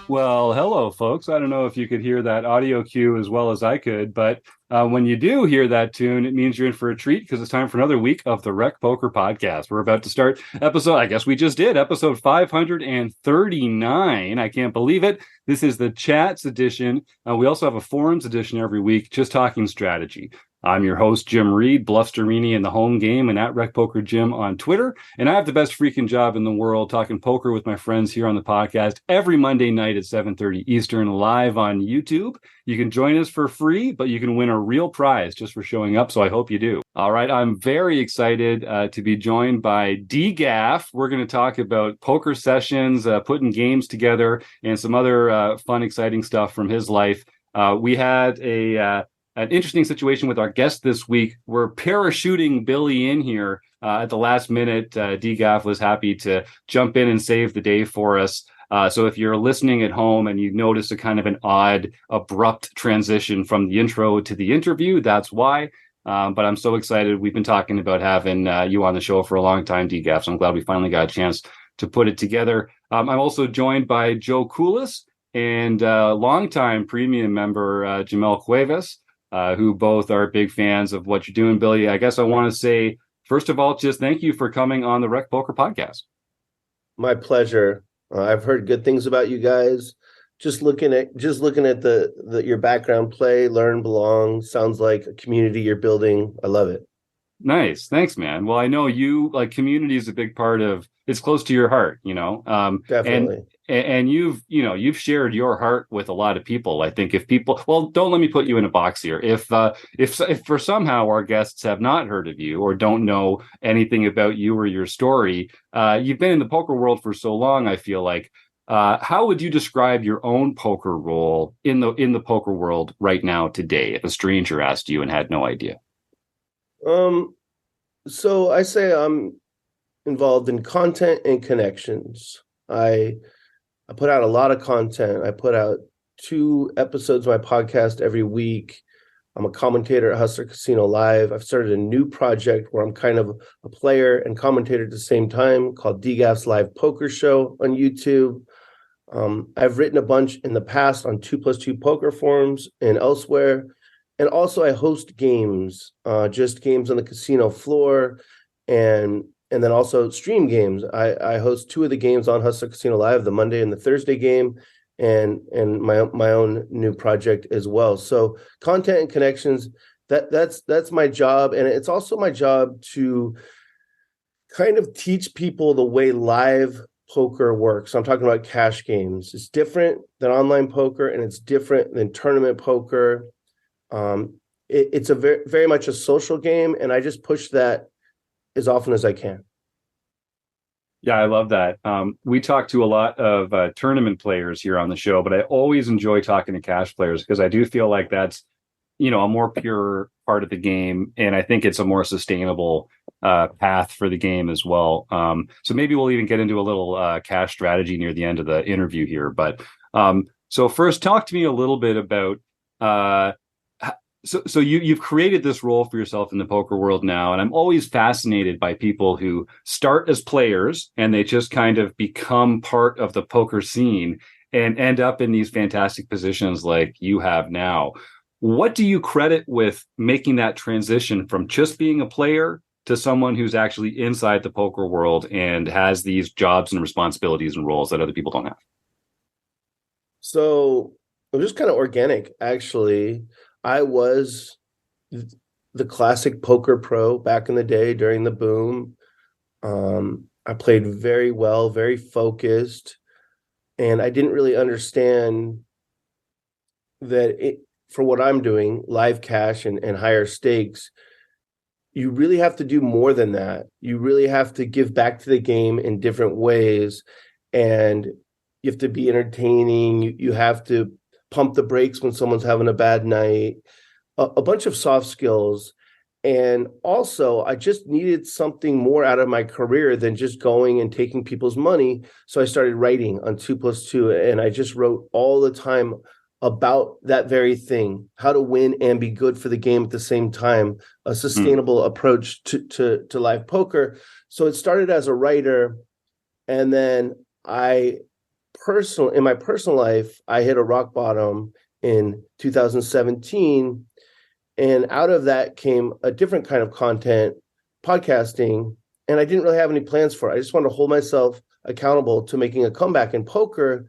Well, hello, folks. I don't know if you could hear that audio cue as well as I could, but when you do hear that tune, it means you're in for a treat because it's time for another week of the RecPoker podcast. We're about to start I guess we just did, episode 539. I can't believe it. This is the chats edition. We also have a forums edition every week, just talking strategy. I'm your host, Jim Reid, Blusterini in the home game and at RecPoker Jim on Twitter. And I have the best freaking job in the world talking poker with my friends here on the podcast every Monday night at 7:30 Eastern live on YouTube. You can join us for free, but you can win a real prize just for showing up. So I hope you do. All right. I'm very excited to be joined by DGAF. We're going to talk about poker sessions, putting games together, and some other fun, exciting stuff from his life. We had an interesting situation with our guest this week. We're parachuting Billy in here at the last minute. DGAF was happy to jump in and save the day for us. So if you're listening at home and you notice a kind of an odd, abrupt transition from the intro to the interview, that's why. But I'm so excited. We've been talking about having you on the show for a long time, DGAF, so I'm glad we finally got a chance to put it together. I'm also joined by Joe Koulis and longtime premium member Jamel Cuevas, who both are big fans of what you're doing, Billy. I guess I want to say, first of all, just thank you for coming on the RecPoker podcast. My pleasure. I've heard good things about you guys. Just looking at the your background play, learn, belong, sounds like a community you're building. I love it. Nice. Thanks, man. Well, I know you like community is a big part of it's close to your heart, Definitely. And you've shared your heart with a lot of people. I think if people, well, don't let me put you in a box here. If for somehow our guests have not heard of you or don't know anything about you or your story, you've been in the poker world for so long, I feel like. How would you describe your own poker role in the poker world right now today if a stranger asked you and had no idea? So I say I'm involved in content and connections. I put out a lot of content. I put out 2 episodes of my podcast every week. I'm a commentator at Hustler Casino Live. I've started a new project where I'm kind of a player and commentator at the same time called DGAF's Live Poker Show on YouTube. I've written a bunch in the past on 2+2 poker forums and elsewhere. And also I host games, just games on the casino floor, and then also stream games. I host 2 of the games on Hustler Casino Live, the Monday and the Thursday game, and my own new project as well. So content and connections, that's my job. And it's also my job to kind of teach people the way live poker works. I'm talking about cash games. It's different than online poker, and it's different than tournament poker. It's a very, very much a social game, and I just push that as often as I can. Yeah, I love that. We talk to a lot of tournament players here on the show, but I always enjoy talking to cash players because I do feel like that's, a more pure part of the game. And I think it's a more sustainable path for the game as well. So maybe we'll even get into a little cash strategy near the end of the interview here. But so first, talk to me a little bit about So you've created this role for yourself in the poker world now, and I'm always fascinated by people who start as players and they just kind of become part of the poker scene and end up in these fantastic positions like you have now. What do you credit with making that transition from just being a player to someone who's actually inside the poker world and has these jobs and responsibilities and roles that other people don't have? So it was just kind of organic, actually. I was the classic poker pro back in the day during the boom. I played very well, very focused, and I didn't really understand that for what I'm doing, live cash and higher stakes, you really have to do more than that. You really have to give back to the game in different ways, and you have to be entertaining. You have to pump the brakes when someone's having a bad night, a bunch of soft skills. And also, I just needed something more out of my career than just going and taking people's money. So I started writing on 2+2, and I just wrote all the time about that very thing, how to win and be good for the game at the same time, a sustainable approach to live poker. So it started as a writer, and then I in my personal life, I hit a rock bottom in 2017, and out of that came a different kind of content, podcasting, and I didn't really have any plans for it. I just wanted to hold myself accountable to making a comeback in poker,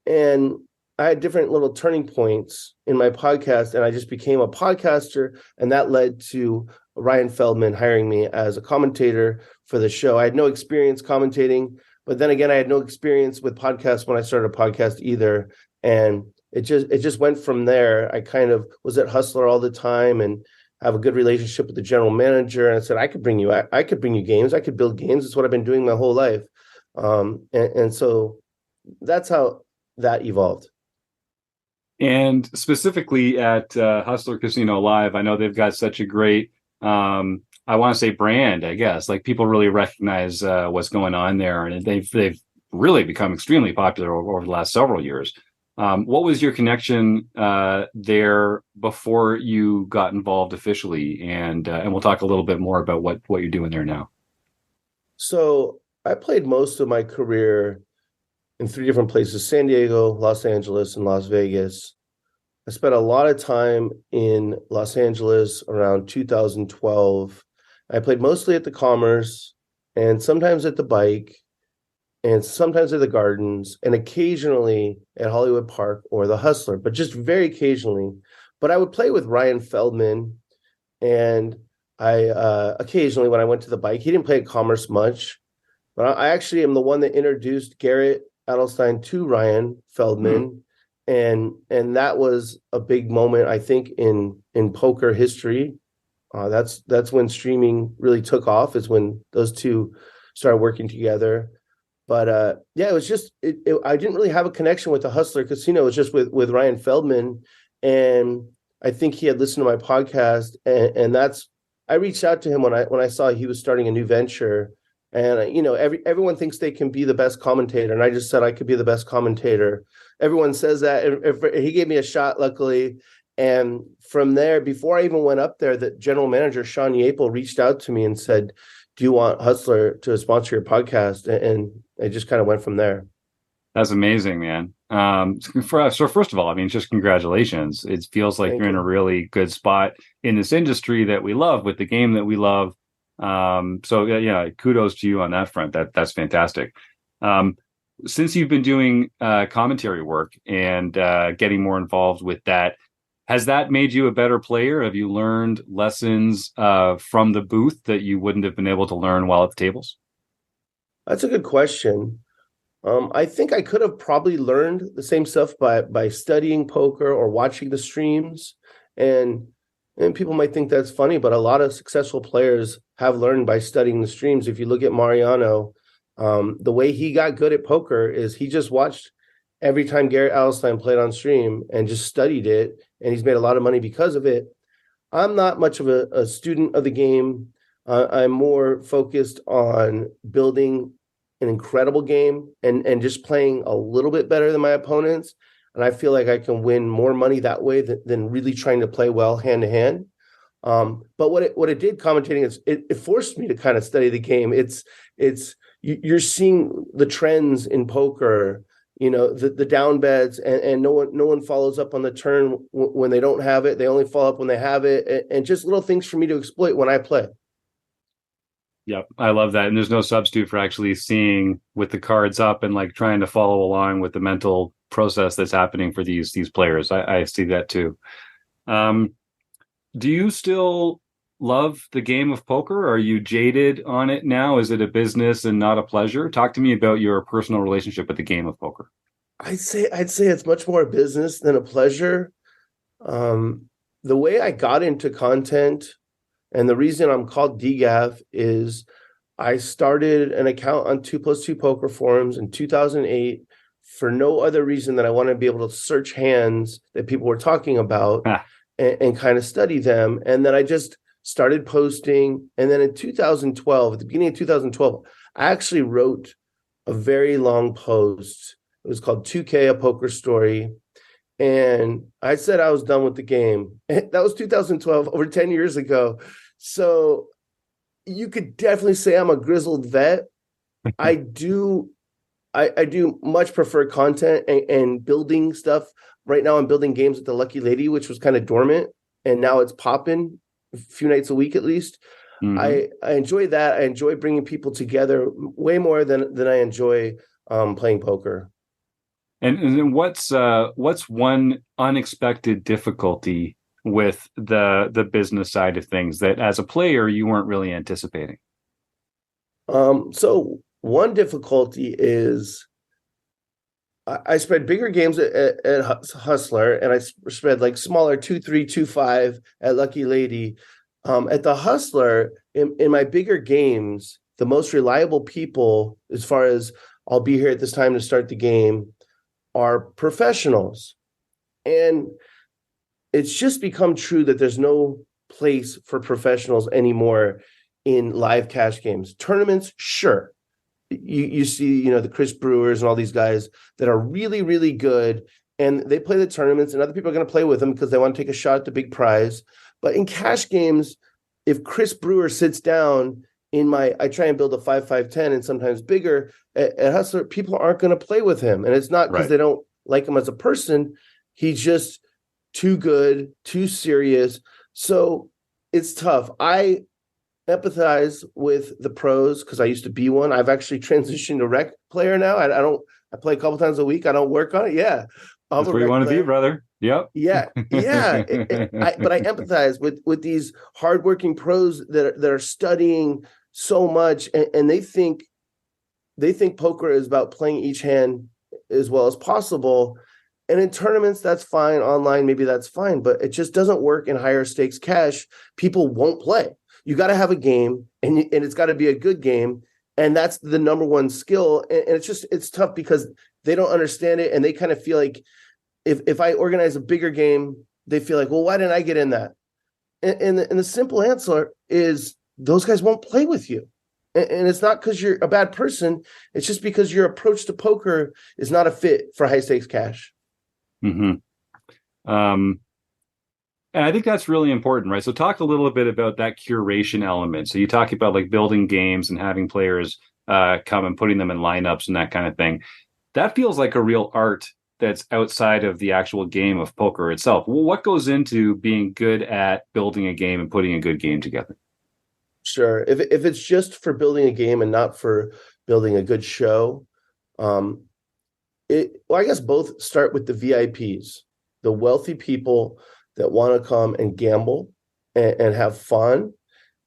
and I had different little turning points in my podcast, and I just became a podcaster, and that led to Ryan Feldman hiring me as a commentator for the show. I had no experience commentating, but then again, I had no experience with podcasts when I started a podcast either. And it just went from there. I kind of was at Hustler all the time and have a good relationship with the general manager. And I said, I could bring you games. I could build games. It's what I've been doing my whole life. And so that's how that evolved. And specifically at Hustler Casino Live, I know they've got such a great, I want to say brand, I guess. Like people really recognize what's going on there, and they've really become extremely popular over the last several years. What was your connection there before you got involved officially? And we'll talk a little bit more about what you're doing there now. So I played most of my career in 3 different places: San Diego, Los Angeles, and Las Vegas. I spent a lot of time in Los Angeles around 2012. I played mostly at the Commerce and sometimes at the Bike and sometimes at the Gardens and occasionally at Hollywood Park or the Hustler, but just very occasionally. But I would play with Ryan Feldman, and I occasionally when I went to the Bike, he didn't play at Commerce much, but I actually am the one that introduced Garrett Adelstein to Ryan Feldman. And that was a big moment, I think, in poker history. That's when streaming really took off, is when those two started working together. But yeah, it was just I didn't really have a connection with the Hustler Casino. It was just with Ryan Feldman, and I think he had listened to my podcast, and that's I reached out to him when I saw he was starting a new venture. And everyone thinks they can be the best commentator, and I just said I could be the best commentator. Everyone says that, and he gave me a shot, luckily. And from there, before I even went up there, the general manager Sean Yapel reached out to me and said, "Do you want Hustler to sponsor your podcast?" And it just kind of went from there. That's amazing, man. So first of all, I mean, just congratulations. It feels like you're in a really good spot in this industry that we love, with the game that we love. So yeah, kudos to you on that front. That's fantastic. Since you've been doing commentary work and getting more involved with that, has that made you a better player? Have you learned lessons from the booth that you wouldn't have been able to learn while at the tables? That's a good question. I think I could have probably learned the same stuff by studying poker or watching the streams, and people might think that's funny, but a lot of successful players have learned by studying the streams. If you look at Mariano, the way he got good at poker is he just watched every time Garrett Adelstein played on stream and just studied it, and he's made a lot of money because of it. I'm not much of a student of the game. I'm more focused on building an incredible game and just playing a little bit better than my opponents. And I feel like I can win more money that way than really trying to play well hand to hand. But what it did, commentating, is it forced me to kind of study the game. You're seeing the trends in poker, the down bets, and no one follows up on the turn when they don't have it. They only follow up when they have it, and just little things for me to exploit when I play. Yep, I love that. And there's no substitute for actually seeing with the cards up and like trying to follow along with the mental process that's happening for these players. I see that too. Do you still love the game of poker? Are you jaded on it now? Is it a business and not a pleasure? Talk to me about your personal relationship with the game of poker. I'd say it's much more a business than a pleasure. The way I got into content, and the reason I'm called DGAF, is I started an account on 2+2 Poker Forums in 2008 for no other reason than I wanted to be able to search hands that people were talking about and kind of study them. And then I just started posting. And then in 2012, at the beginning of 2012, I actually wrote a very long post. It was called 2K, A Poker Story. And I said I was done with the game. That was 2012, over 10 years ago. So you could definitely say I'm a grizzled vet. I do I do much prefer content and building stuff. Right now I'm building games with the Lucky Lady, which was kind of dormant, and now it's popping a few nights a week at least. I enjoy that. I enjoy bringing people together way more than I enjoy playing poker. And then what's one unexpected difficulty with the business side of things that as a player you weren't really anticipating? So one difficulty is I spread bigger games at Hustler, and I spread like smaller 2-3, 2-5 at Lucky Lady. At the Hustler, in my bigger games, the most reliable people, as far as I'll be here at this time to start the game, are professionals. And it's just become true that there's no place for professionals anymore in live cash games. Tournaments, sure. You see, the Chris Brewers and all these guys that are really, really good, and they play the tournaments, and other people are going to play with them because they want to take a shot at the big prize. But in cash games, if Chris Brewer sits down I try and build a 5-5-10 and sometimes bigger at Hustler, people aren't going to play with him. And it's not because they don't like him as a person. He's just too good, too serious. So it's tough. I empathize with the pros because I used to be one. I've actually transitioned to rec player now. I play a couple times a week. I don't work on it. Yeah. That's where you want to be, brother. Yep. Yeah. But I empathize with these hardworking pros that are studying so much, and they think poker is about playing each hand as well as possible. And in tournaments, that's fine. Online, maybe that's fine, but it just doesn't work in higher stakes cash. People won't play. You got to have a game, and it's got to be a good game. And that's the number one skill. And it's tough because they don't understand it. And they kind of feel like if I organize a bigger game, they feel like, well, why didn't I get in that? And the simple answer is those guys won't play with you. And it's not because you're a bad person. It's just because your approach to poker is not a fit for high stakes cash. Mm-hmm. And I think that's really important, right? So talk a little bit about that curation element. So you talk about like building games and having players come and putting them in lineups and that kind of thing. That feels like a real art that's outside of the actual game of poker itself. Well, what goes into being good at building a game and putting a good game together? Sure. If it's just for building a game and not for building a good show, I guess both start with the VIPs, the wealthy people that want to come and gamble and have fun,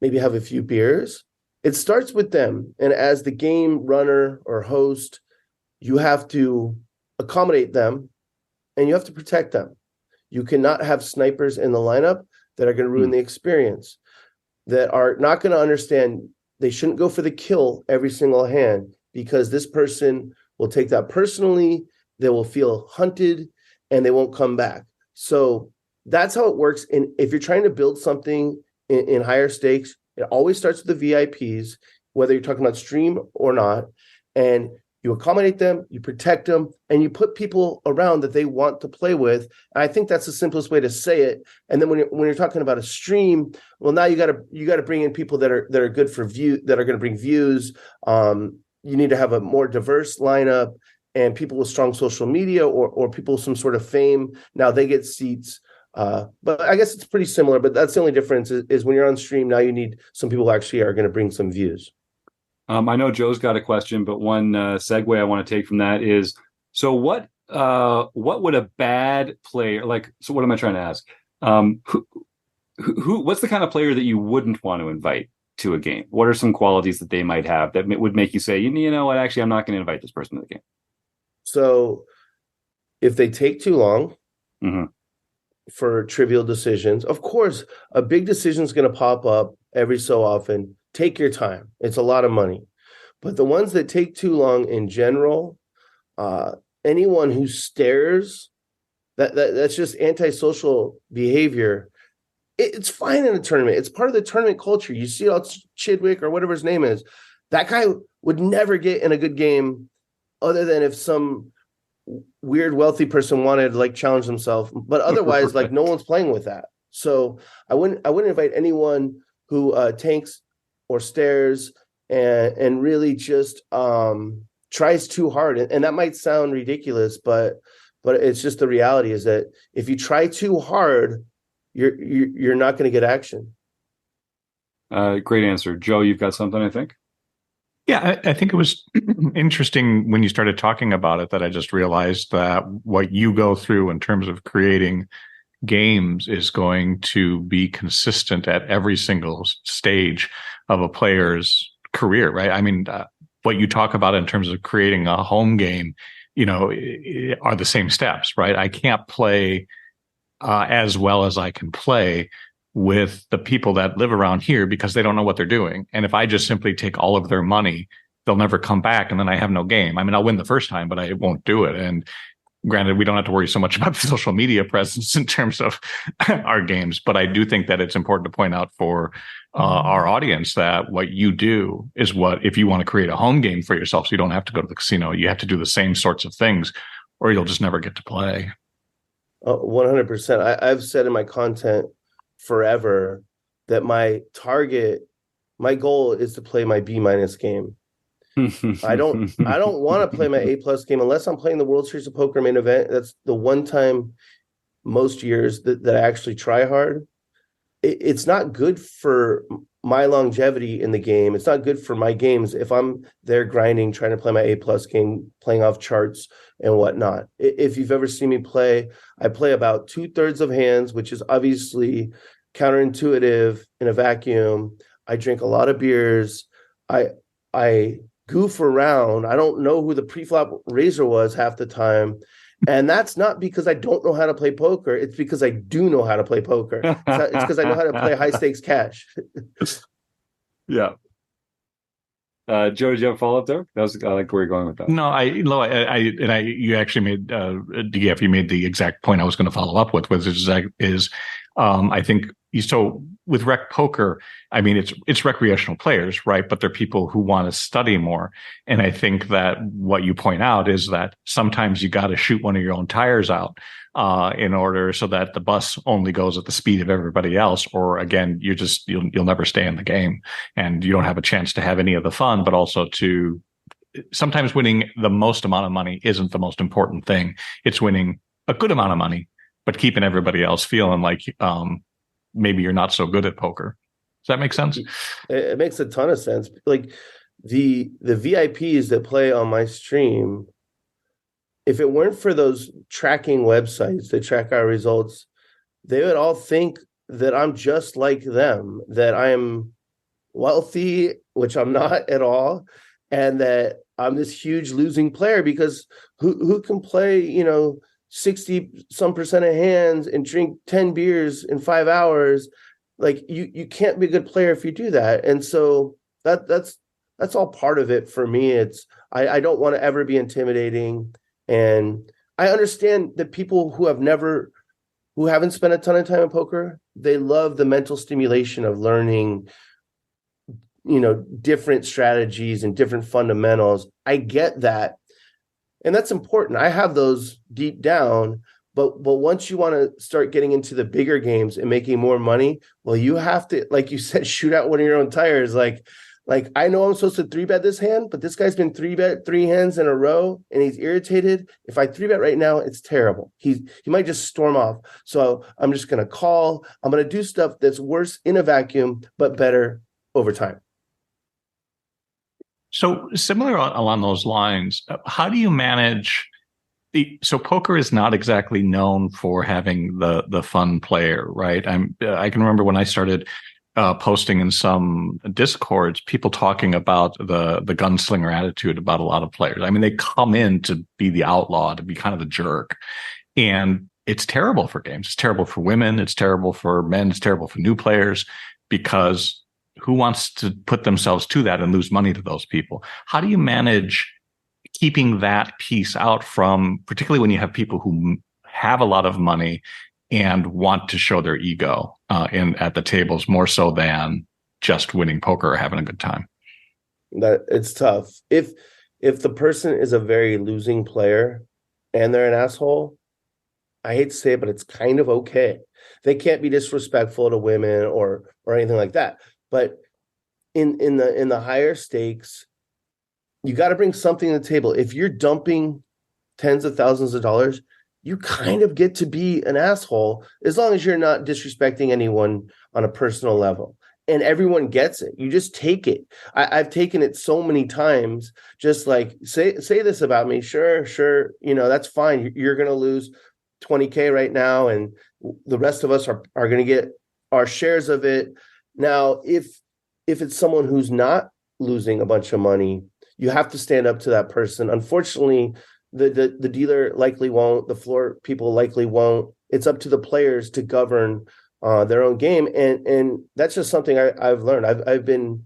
maybe have a few beers. It starts with them. And as the game runner or host, you have to accommodate them and you have to protect them. You cannot have snipers in the lineup that are going to ruin the experience, that are not going to understand they shouldn't go for the kill every single hand because this person will take that personally. They will feel hunted and they won't come back. So that's how it works. And if you're trying to build something in higher stakes, it always starts with the VIPs, whether you're talking about stream or not. And you accommodate them, you protect them, and you put people around that they want to play with. And I think that's the simplest way to say it. And then when you're talking about a stream, well, now you got to bring in people that are good for view, that are going to bring views. You need to have a more diverse lineup and people with strong social media or people with some sort of fame. Now they get seats. But I guess it's pretty similar. But that's the only difference is when you're on stream, now you need some people who actually are going to bring some views. I know Joe's got a question, but one segue I want to take from that is, so what would a bad player like? So what am I trying to ask? What's the kind of player that you wouldn't want to invite to a game? What are some qualities that they might have that would make you say, you know what, actually, I'm not going to invite this person to the game? So if they take too long for trivial decisions, of course, a big decision is going to pop up every so often. Take your time. It's a lot of money. But the ones that take too long in general, anyone who stares, that's just antisocial behavior. It's fine in a tournament. It's part of the tournament culture. You see Chidwick or whatever his name is. That guy would never get in a good game other than if some weird wealthy person wanted to like challenge themselves. But otherwise, like no one's playing with that. So I wouldn't invite anyone who tanks or stares and really just tries too hard, and that might sound ridiculous, but it's just the reality is that if you try too hard, you're not going to get action. Great answer. Joe, you've got something, I think? Yeah, I think it was interesting when you started talking about it that I just realized that what you go through in terms of creating games is going to be consistent at every single stage of a player's career, right? I mean, what you talk about in terms of creating a home game, are the same steps, right? I can't play as well as I can play with the people that live around here because they don't know what they're doing. And if I just simply take all of their money, they'll never come back, and then I have no game. I mean, I'll win the first time, but I won't do it. And granted, we don't have to worry so much about the social media presence in terms of our games, but I do think that it's important to point out for our audience that what you do is what, if you want to create a home game for yourself, so you don't have to go to the casino, you have to do the same sorts of things, or you'll just never get to play. 100%. I've said in my content forever that my goal is to play my B- game. I don't want to play my A+ game unless I'm playing the World Series of Poker main event. That's the one time most years that I actually try hard. It's not good for my longevity in the game. It's not good for my games if I'm there grinding, trying to play my A+ game, playing off charts and whatnot. If you've ever seen me play, I play about 2/3 of hands, which is obviously counterintuitive in a vacuum. I drink a lot of beers. I goof around. I don't know who the pre-flop raiser was half the time. And that's not because I don't know how to play poker. It's because I do know how to play poker. It's because I know how to play high stakes cash. Yeah. Joe, did you have a follow-up there? I like where you're going with that. No, you actually made DGAF. You made the exact point I was going to follow up with, which is I think so with rec poker. I mean, it's recreational players, right? But they're people who want to study more. And I think that what you point out is that sometimes you got to shoot one of your own tires out in order so that the bus only goes at the speed of everybody else. Or again, you'll never stay in the game, and you don't have a chance to have any of the fun, but also to sometimes winning the most amount of money isn't the most important thing. It's winning a good amount of money, but keeping everybody else feeling like maybe you're not so good at poker. Does that make sense? It makes a ton of sense. Like the VIPs that play on my stream, if it weren't for those tracking websites that track our results, they would all think that I'm just like them, that I'm wealthy, which I'm not at all, and that I'm this huge losing player because who can play, 60% of hands and drink 10 beers in 5 hours? Like you can't be a good player if you do that. And so that's all part of it for me. It's I don't want to ever be intimidating. And I understand that people who haven't spent a ton of time in poker, they love the mental stimulation of learning, different strategies and different fundamentals. I get that. And that's important. I have those deep down, but once you want to start getting into the bigger games and making more money, well, you have to, like you said, shoot out one of your own tires. Like I know I'm supposed to 3-bet this hand, but this guy's been 3-bet 3 hands in a row and he's irritated. If I 3-bet right now, it's terrible. He might just storm off. So I'm just going to call. I'm going to do stuff that's worse in a vacuum, but better over time. So similar along those lines, how do you manage so poker is not exactly known for having the fun player, right? I can remember when I started posting in some discords, people talking about the gunslinger attitude about a lot of players. I mean, they come in to be the outlaw, to be kind of the jerk. And it's terrible for games. It's terrible for women. It's terrible for men. It's terrible for new players, because who wants to put themselves to that and lose money to those people? How do you manage keeping that piece out from, particularly when you have people who have a lot of money and want to show their ego at the tables more so than just winning poker or having a good time? That it's tough. If the person is a very losing player and they're an asshole, I hate to say it, but it's kind of okay. They can't be disrespectful to women or anything like that. But in the higher stakes, you got to bring something to the table. If you're dumping tens of thousands of dollars, you kind of get to be an asshole as long as you're not disrespecting anyone on a personal level. And everyone gets it. You just take it. I've taken it so many times. Just like say this about me. Sure. That's fine. You're going to lose 20K right now, and the rest of us are going to get our shares of it. Now, if it's someone who's not losing a bunch of money, you have to stand up to that person. Unfortunately, the dealer likely won't. The floor people likely won't. It's up to the players to govern their own game, and that's just something I've learned. I've been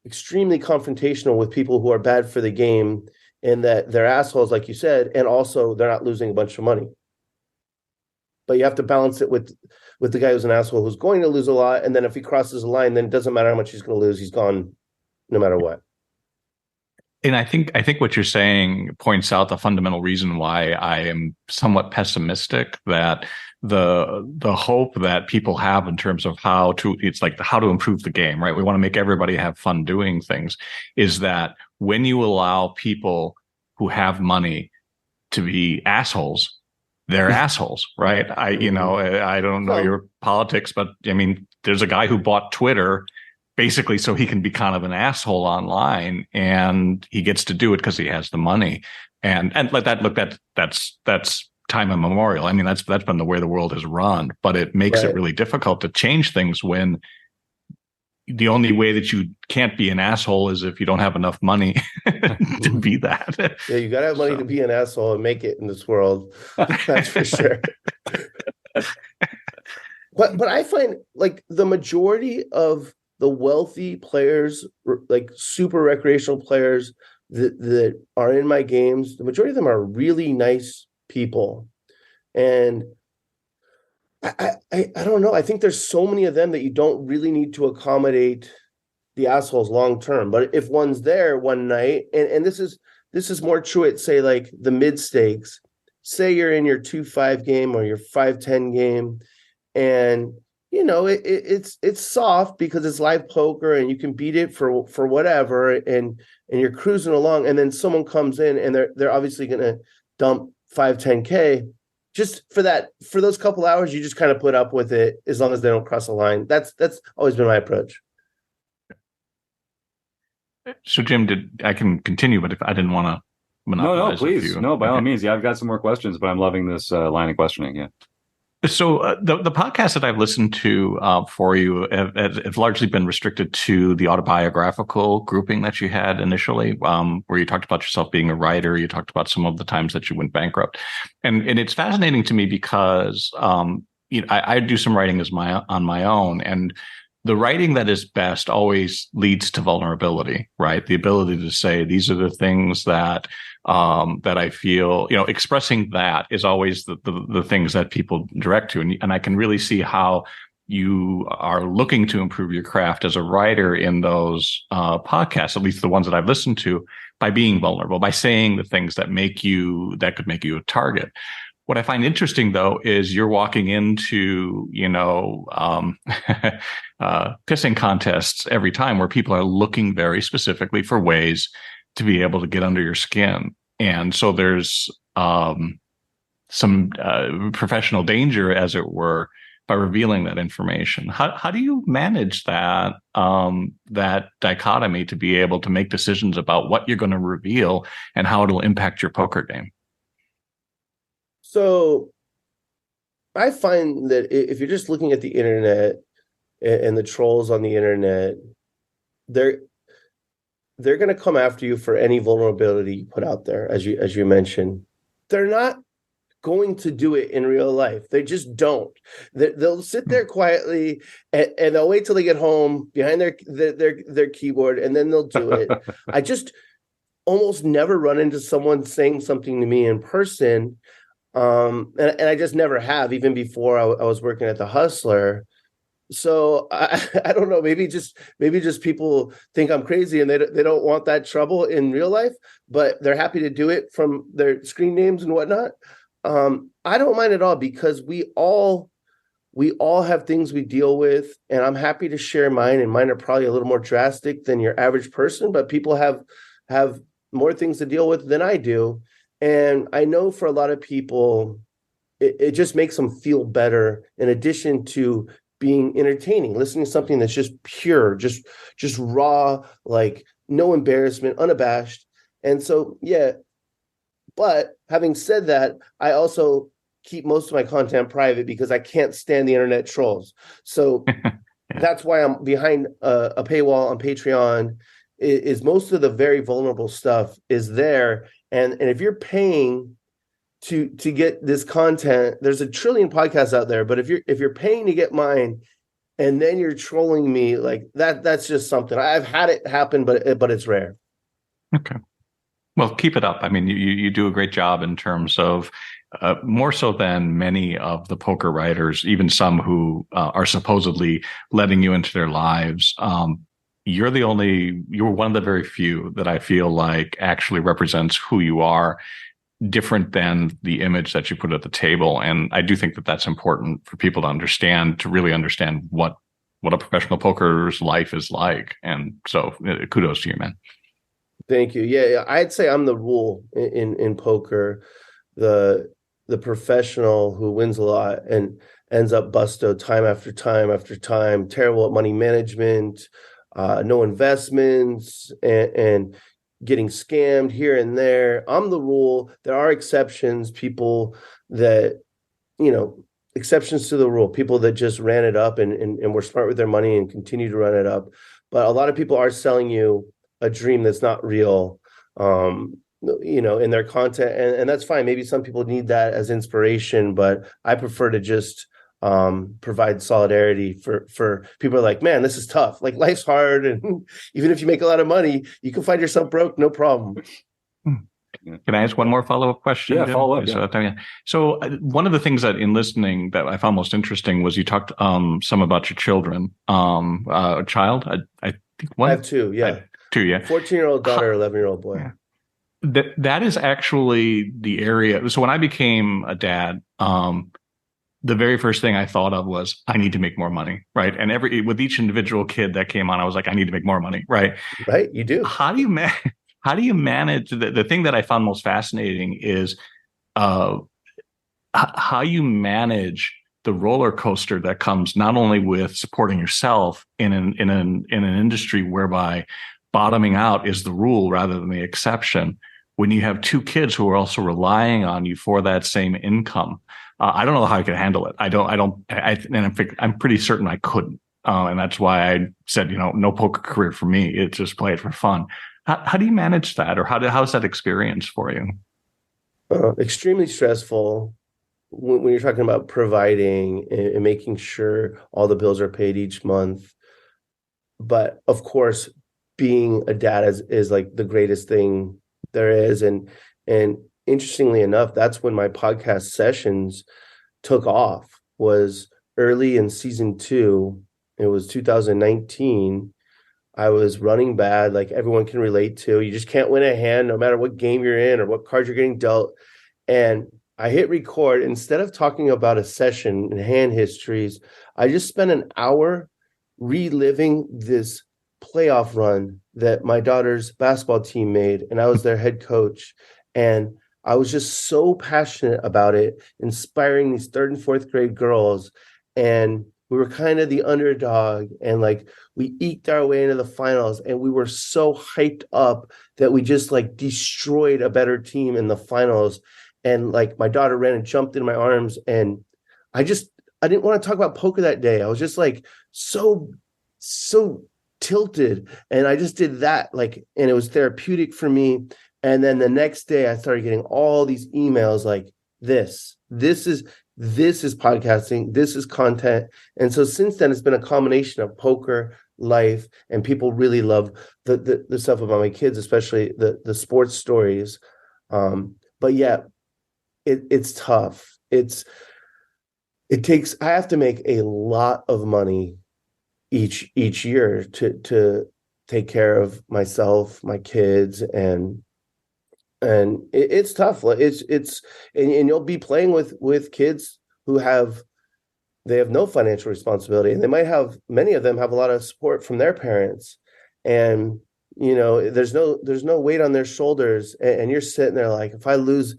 extremely confrontational with people who are bad for the game, and that they're assholes, like you said, and also they're not losing a bunch of money. But you have to balance it with the guy who's an asshole who's going to lose a lot, and then if he crosses a line, then it doesn't matter how much he's going to lose. He's gone no matter what. And I think what you're saying points out the fundamental reason why I am somewhat pessimistic that the hope that people have in terms of how to improve the game, right? We want to make everybody have fun doing things, is that when you allow people who have money to be assholes, they're assholes, right? I don't know your politics, but I mean, there's a guy who bought Twitter basically so he can be kind of an asshole online, and he gets to do it because he has the money. And that's time immemorial. I mean, that's been the way the world has run, but it makes it really difficult to change things when the only way that you can't be an asshole is if you don't have enough money to be that. Yeah, you got to have money to be an asshole and make it in this world. That's for sure. But I find like the majority of the wealthy players, like super recreational players that are in my games, the majority of them are really nice people. And I don't know. I think there's so many of them that you don't really need to accommodate the assholes long term. But if one's there one night, and this is more true at, say, like the mid stakes, say you're in your 2-5 game or your 5-10 game, and it's soft because it's live poker and you can beat it for whatever, and you're cruising along, and then someone comes in and they're obviously going to dump 5-10K. Just for those couple hours, you just kind of put up with it as long as they don't cross a line. That's always been my approach. So, Jim, I can continue, but if I didn't want to monopolize. No, please. No, by all means. Yeah, I've got some more questions, but I'm loving this line of questioning. Yeah. So the podcasts that I've listened to for you have largely been restricted to the autobiographical grouping that you had initially, where you talked about yourself being a writer. You talked about some of the times that you went bankrupt, and it's fascinating to me because I do some writing on my own, and the writing that is best always leads to vulnerability, right? The ability to say, these are the things that I feel, expressing that is always the things that people direct to. And I can really see how you are looking to improve your craft as a writer in those podcasts, at least the ones that I've listened to, by being vulnerable, by saying the things that could make you a target. What I find interesting, though, is you're walking into, pissing contests every time where people are looking very specifically for ways to be able to get under your skin. And so there's some professional danger, as it were, by revealing that information. How do you manage that dichotomy to be able to make decisions about what you're going to reveal and how it'll impact your poker game? So I find that if you're just looking at the internet and the trolls on the internet, they're going to come after you for any vulnerability you put out there, as you mentioned. They're not going to do it in real life. They just don't. They'll sit there quietly and they'll wait till they get home behind their keyboard, and then they'll do it. I just almost never run into someone saying something to me in person. And I just never have, even before I was working at the Hustler. So I don't know, maybe just people think I'm crazy and they don't want that trouble in real life, but they're happy to do it from their screen names and whatnot. I don't mind at all, because we all have things we deal with, and I'm happy to share mine, and mine are probably a little more drastic than your average person, but people have have more things to deal with than I do. And I know for a lot of people, it just makes them feel better in addition to being entertaining, listening to something that's just pure, just raw, like no embarrassment, unabashed. And so, yeah. But having said that, I also keep most of my content private because I can't stand the internet trolls. So that's why I'm behind a paywall on Patreon. Is most of the very vulnerable stuff is there, and if you're paying to get this content, there's a trillion podcasts out there. But if you're paying to get mine, and then you're trolling me like that, that's just something I've had it happen, but it's rare. Okay. Well, keep it up. I mean, you do a great job in terms of more so than many of the poker writers, even some who are supposedly letting you into their lives. You're one of the very few that I feel like actually represents who you are, different than the image that you put at the table. And I do think that that's important for people to understand, to really understand what a professional poker's life is like. And so kudos to you, man. Thank you. Yeah, I'd say I'm the rule in poker, the professional who wins a lot and ends up busto time after time after time, terrible at money management, no investments, and getting scammed here and there. I'm the rule. There are exceptions, people that, exceptions to the rule, people that just ran it up and were smart with their money and continue to run it up. But a lot of people are selling you a dream that's not real, in their content. And that's fine. Maybe some people need that as inspiration, but I prefer to just provide solidarity for people who are like, man, this is tough. Like life's hard. And even if you make a lot of money, you can find yourself broke, no problem. Can I ask one more follow-up question? Yeah, follow up. Yeah. So one of the things that in listening that I found most interesting was you talked some about your children. A child, I think one. I have two, yeah. 14-year-old daughter, 11-year-old boy. Yeah. That is actually the area. So when I became a dad, the very first thing I thought of was I need to make more money, right? And with each individual kid that came on, I was like, I need to make more money, right? Right, you do. How do you manage? The thing that I found most fascinating is how you manage the roller coaster that comes not only with supporting yourself in an industry whereby bottoming out is the rule rather than the exception, when you have two kids who are also relying on you for that same income. I don't know how I could handle it. I'm pretty certain I couldn't. And that's why I said, no poker career for me. It's just play it for fun. How do you manage that? Or how's that experience for you? Extremely stressful when you're talking about providing and making sure all the bills are paid each month. But of course, being a dad is like the greatest thing there is. And interestingly enough, that's when my podcast sessions took off, was early in season 2. It was 2019. I was running bad, like everyone can relate to. You just can't win a hand no matter what game you're in or what cards you're getting dealt. And I hit record. Instead of talking about a session and hand histories, I just spent an hour reliving this playoff run that my daughter's basketball team made, and I was their head coach. And I was just so passionate about it, inspiring these 3rd and 4th grade girls. And we were kind of the underdog, and like we eked our way into the finals, and we were so hyped up that we just like destroyed a better team in the finals. And like my daughter ran and jumped in my arms, and I didn't want to talk about poker that day. I was just like so tilted, and I just did that, like, and it was therapeutic for me. And then the next day I started getting all these emails like this is podcasting, this is content. And so since then it's been a combination of poker, life, and people really love the stuff about my kids, especially the sports stories. But yeah, it's tough. I have to make a lot of money each year to take care of myself, my kids, and it's tough. It's and you'll be playing with kids who have no financial responsibility, and many of them have a lot of support from their parents. And there's no weight on their shoulders, and you're sitting there like, if I lose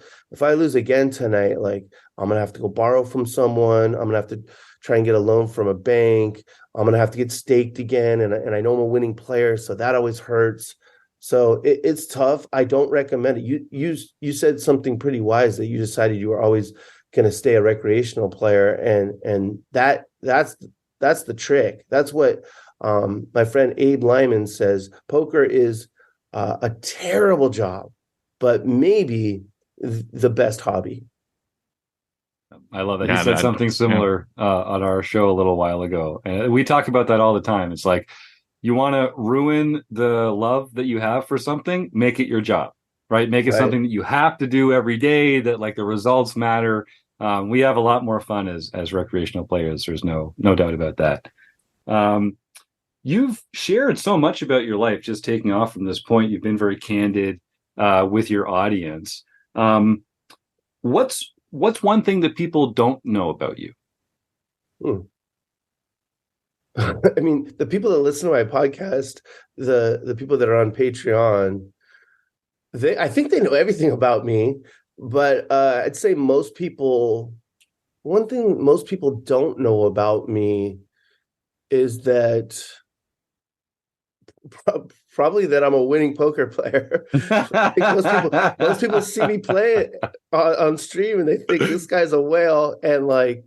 again tonight, like I'm gonna have to go borrow from someone, I'm gonna have to try and get a loan from a bank, I'm gonna have to get staked again, and I know I'm a winning player, so that always hurts. So it's tough. I don't recommend it. You said something pretty wise, that you decided you were always going to stay a recreational player, and that's the trick. That's what my friend Abe Lyman says. Poker is a terrible job, but maybe the best hobby. I love it. He said something similar on our show a little while ago, and we talk about that all the time. It's like, you want to ruin the love that you have for something, make it your job, right? Make it something that you have to do every day, that like the results matter. We have a lot more fun as recreational players. There's no doubt about that. You've shared so much about your life, just taking off from this point. You've been very candid with your audience. What's one thing that people don't know about you? I mean, the people that listen to my podcast, the people that are on Patreon, I think they know everything about me, but I'd say one thing most people don't know about me is that probably that I'm a winning poker player. Most people see me play on stream and they think this guy's a whale, and like,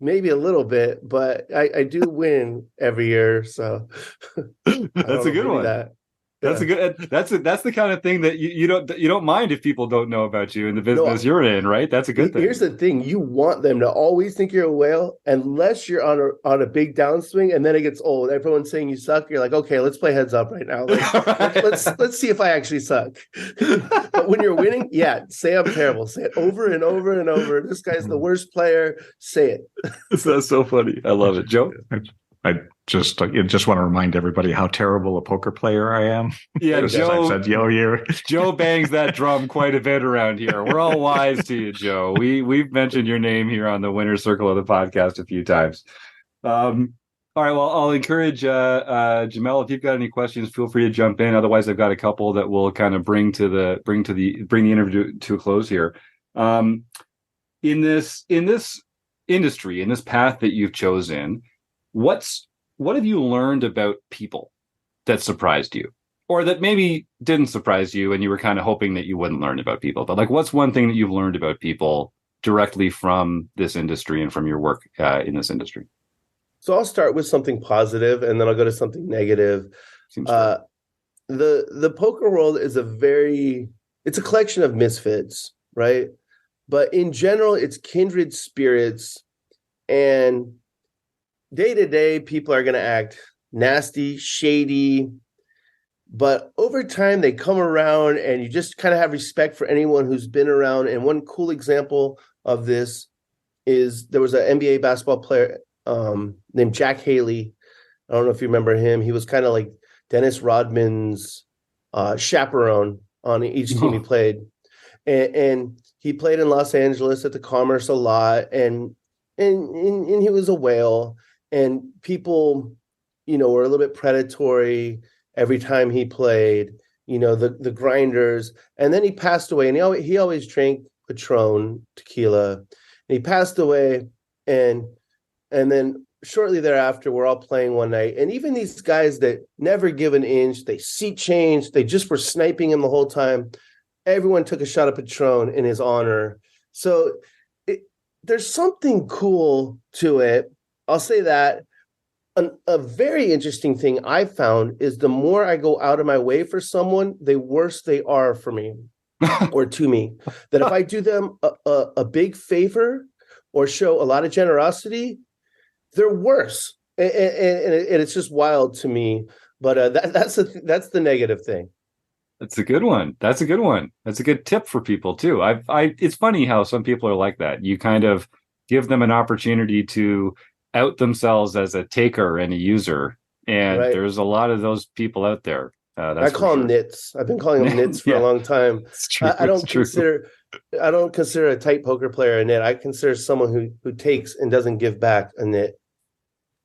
maybe a little bit, but I do win every year, so that's a good one. That's the kind of thing that you don't mind if people don't know about you in the business you're in, right? That's a good thing. Here's the thing: you want them to always think you're a whale, unless you're on a big downswing, and then it gets old. Everyone's saying you suck. You're like, okay, let's play heads up right now. Let's see if I actually suck. But when you're winning, yeah, say I'm terrible. Say it over and over and over. This guy's the worst player. Say it. That's so funny. I love it, Joe. I just want to remind everybody how terrible a poker player I am. Yeah, Joe. I've said, Joe bangs that drum quite a bit around here. We're all wise to you, Joe. We've mentioned your name here on the Winner's Circle of the podcast a few times. All right. Well, I'll encourage Jamel, if you've got any questions, feel free to jump in. Otherwise, I've got a couple that will kind of bring the interview to a close here. In this industry, in this path that you've chosen, what have you learned about people that surprised you, or that maybe didn't surprise you and you were kind of hoping that you wouldn't learn about people? But like, what's one thing that you've learned about people directly from this industry and from your work in this industry? So I'll start with something positive, and then I'll go to something negative. The poker world is it's a collection of misfits, right? But in general, it's kindred spirits, and day to day, people are going to act nasty, shady, but over time they come around, and you just kind of have respect for anyone who's been around. And one cool example of this is there was an NBA basketball player named Jack Haley. I don't know if you remember him. He was kind of like Dennis Rodman's chaperone on each team he played. And he played in Los Angeles at the Commerce a lot, and he was a whale. And people, were a little bit predatory every time he played, the grinders. And then he passed away, and he always drank Patron, tequila. And he passed away, and then shortly thereafter, we're all playing one night. And even these guys that never give an inch, they seat changed, they just were sniping him the whole time. Everyone took a shot of Patron in his honor. So there's something cool to it. I'll say that. A very interesting thing I found is the more I go out of my way for someone, the worse they are for me or to me. That if I do them a big favor or show a lot of generosity, they're worse. And it's just wild to me. But that's the negative thing. That's a good one. That's a good tip for people too. It's funny how some people are like that. You kind of give them an opportunity to out themselves as a taker and a user, and there's a lot of those people out there. I call them nits. I've been calling them nits for a long time. It's true. I don't consider a tight poker player a nit. I consider someone who takes and doesn't give back a nit.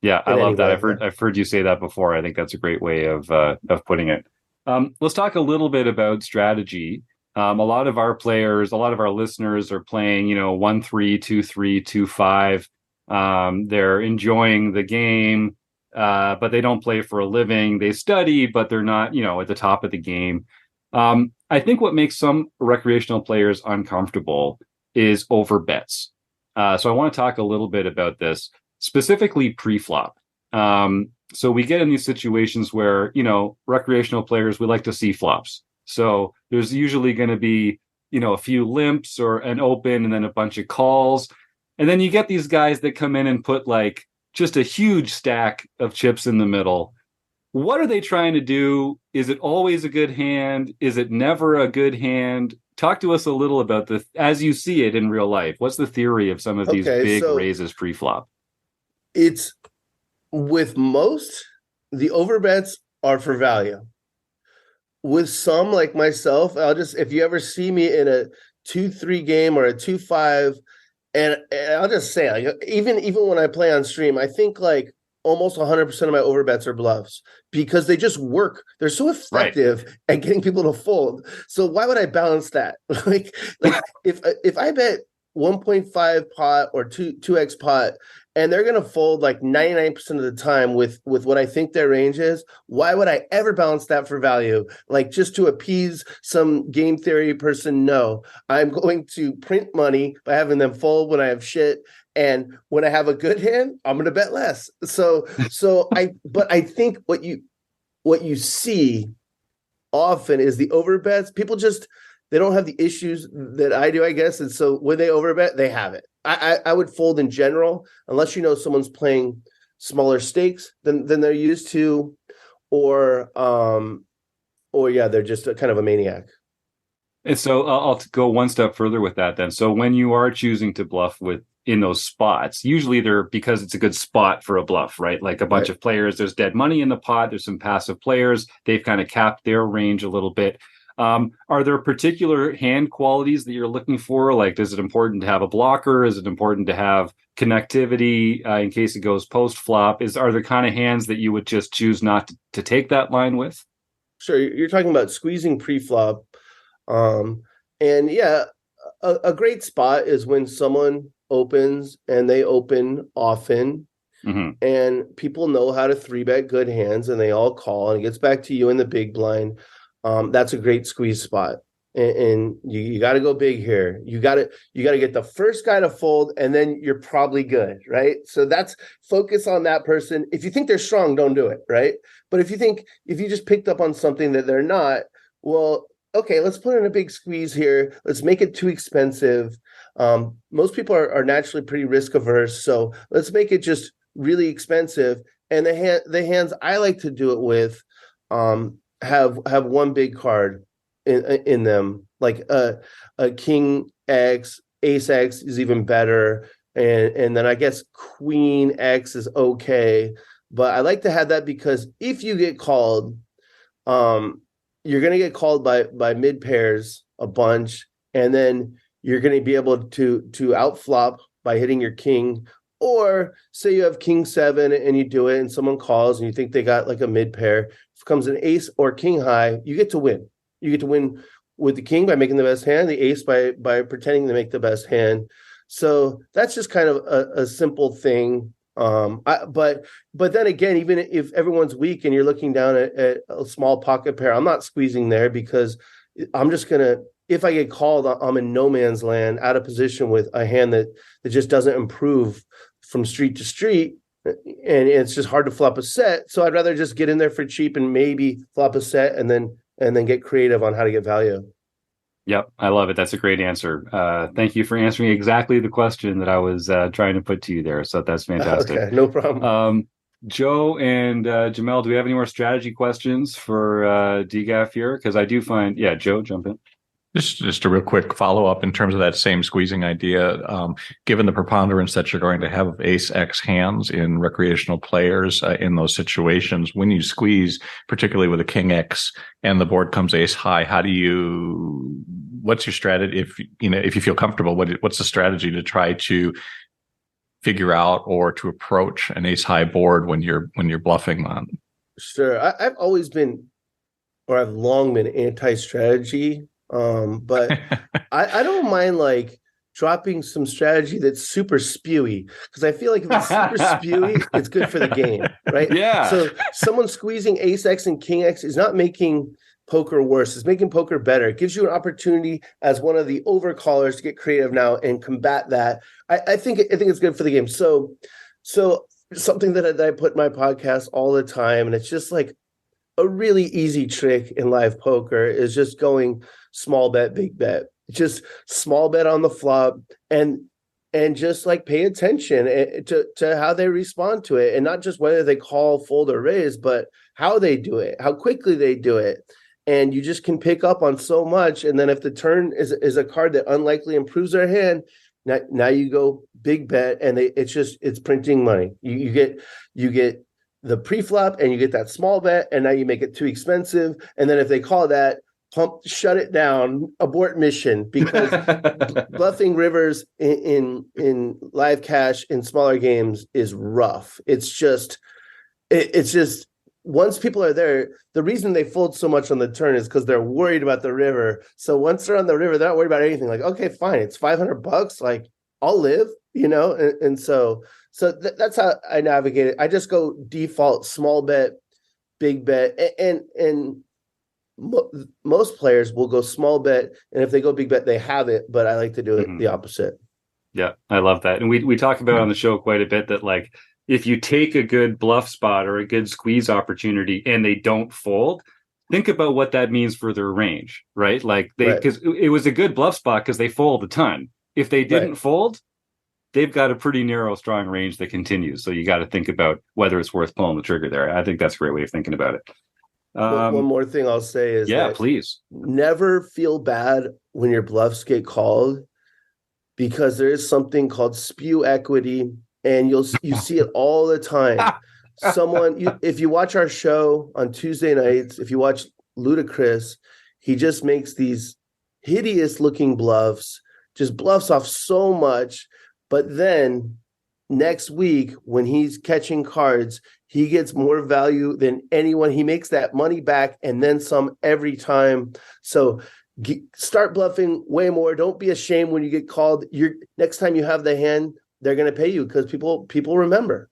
Yeah, I love that. I've heard you say that before. I think that's a great way of putting it. Let's talk a little bit about strategy. A lot of our players, a lot of our listeners are playing, 1-3, 2-3, 2-5. They're enjoying the game, but they don't play for a living. They study, but they're not, at the top of the game. I think what makes some recreational players uncomfortable is overbets. So I want to talk a little bit about this, specifically pre-flop. So we get in these situations where, recreational players, we like to see flops. So there's usually going to be, a few limps or an open and then a bunch of calls. And then you get these guys that come in and put like just a huge stack of chips in the middle. What are they trying to do? Is it always a good hand? Is it never a good hand? Talk to us a little about as you see it in real life. What's the theory of some of these big raises pre-flop? It's with most, the overbets are for value. With some, like myself, if you ever see me in a 2-3 game or a 2-5, and I'll just say, like, even when I play on stream, I think like almost 100% of my overbets are bluffs because they just work. They're so effective at getting people to fold. So why would I balance that? like if I bet 1.5 pot or 2x pot, and they're going to fold like 99% of the time with what I think their range is, why would I ever balance that for value? Like just to appease some game theory person? No, I'm going to print money by having them fold when I have shit. And when I have a good hand, I'm going to bet less. But I think what you see often is the overbets. People they don't have the issues that I do, I guess. And so when they overbet, they have it. I would fold in general, unless someone's playing smaller stakes than they're used to, or they're just kind of a maniac. And so I'll go one step further with that then. So when you are choosing to bluff in those spots, usually they're because it's a good spot for a bluff, right? Like a bunch of players, there's dead money in the pot, there's some passive players, they've kind of capped their range a little bit. Are there particular hand qualities that you're looking for? Like, is it important to have a blocker? Is it important to have connectivity in case it goes post flop? Are there kind of hands that you would just choose not to take that line with? Sure. You're talking about squeezing pre-flop. And yeah, a great spot is when someone opens and they open often, and people know how to 3-bet good hands and they all call and it gets back to you in the big blind. That's a great squeeze spot. And you got to go big here. You got to get the first guy to fold, and then you're probably good, right? So that's focus on that person. If you think they're strong, don't do it, right? But if you just picked up on something that they're not, well, okay, let's put in a big squeeze here. Let's make it too expensive. Most people are naturally pretty risk averse, so let's make it just really expensive. And the hands I like to do it with have one big card in them, like a King X, Ace X is even better, and then I guess Queen X is okay. But I like to have that because if you get called, you're going to get called by mid pairs a bunch, and then you're going to be able to outflop by hitting your king. Or say you have King 7 and you do it, and someone calls and you think they got like a mid pair. If it comes an ace or king high, you get to win. You get to win with the king by making the best hand, the ace by pretending to make the best hand. So that's just kind of a simple thing. But then again, even if everyone's weak and you're looking down at a small pocket pair, I'm not squeezing there because I'm just gonna. If I get called, I'm in no man's land, out of position with a hand that just doesn't improve from street to street, and it's just hard to flop a set. So I'd rather just get in there for cheap and maybe flop a set and then get creative on how to get value. Yep, I love it. That's a great answer. Thank you for answering exactly the question that I was trying to put to you there. So that's fantastic. Okay, no problem. Joe and Jamel, do we have any more strategy questions for DGAF here? Because I do find, Joe, jump in. Just a real quick follow-up in terms of that same squeezing idea. Given the preponderance that you're going to have Ace X hands in recreational players in those situations, when you squeeze, particularly with a King X and the board comes Ace High, what's your strategy? If you feel comfortable, what's the strategy to try to figure out or to approach an Ace High board when you're bluffing on? Sure, I've always been or I've long been anti-strategy. But I don't mind like dropping some strategy that's super spewy, because I feel like if it's super spewy, it's good for the game, right? Yeah. So someone squeezing ace X and king X is not making poker worse. It's making poker better. It gives you an opportunity as one of the overcallers to get creative now and combat that. I think it's good for the game. So something that I put in my podcast all the time, and it's just like a really easy trick in live poker, is just going small bet, big bet. Just small bet on the flop, and just like pay attention to how they respond to it, and not just whether they call, fold, or raise, but how they do it, how quickly they do it. And you just can pick up on so much. And then if the turn is a card that unlikely improves their hand, now you go big bet, and it's printing money. You get the pre-flop, and you get that small bet, and now you make it too expensive. And then if they call that, shut it down, abort mission, because bluffing rivers in live cash in smaller games is rough. It's just once people are there, the reason they fold so much on the turn is because they're worried about the river. So once they're on the river, they're not worried about anything. Like, okay, fine, it's $500. Like, I'll live, and so that's how I navigate it. I just go default small bet, big bet, and most players will go small bet, and if they go big bet, they have it. But I like to do it the opposite. Yeah, I love that. And we talk about on the show quite a bit that, like, if you take a good bluff spot or a good squeeze opportunity and they don't fold, think about what that means for their range, right? Like, because it was a good bluff spot because they fold a ton. If they didn't fold, they've got a pretty narrow, strong range that continues. So you got to think about whether it's worth pulling the trigger there. I think that's a great way of thinking about it. One more thing I'll say is, please never feel bad when your bluffs get called, because there is something called spew equity, and you see it all the time. If you watch our show on Tuesday nights, if you watch Ludacris, he just makes these hideous looking bluffs, just bluffs off so much. But then next week, when he's catching cards, he gets more value than anyone. He makes that money back and then some every time. So start bluffing way more. Don't be ashamed when you get called. Next time you have the hand, they're going to pay you, because people remember.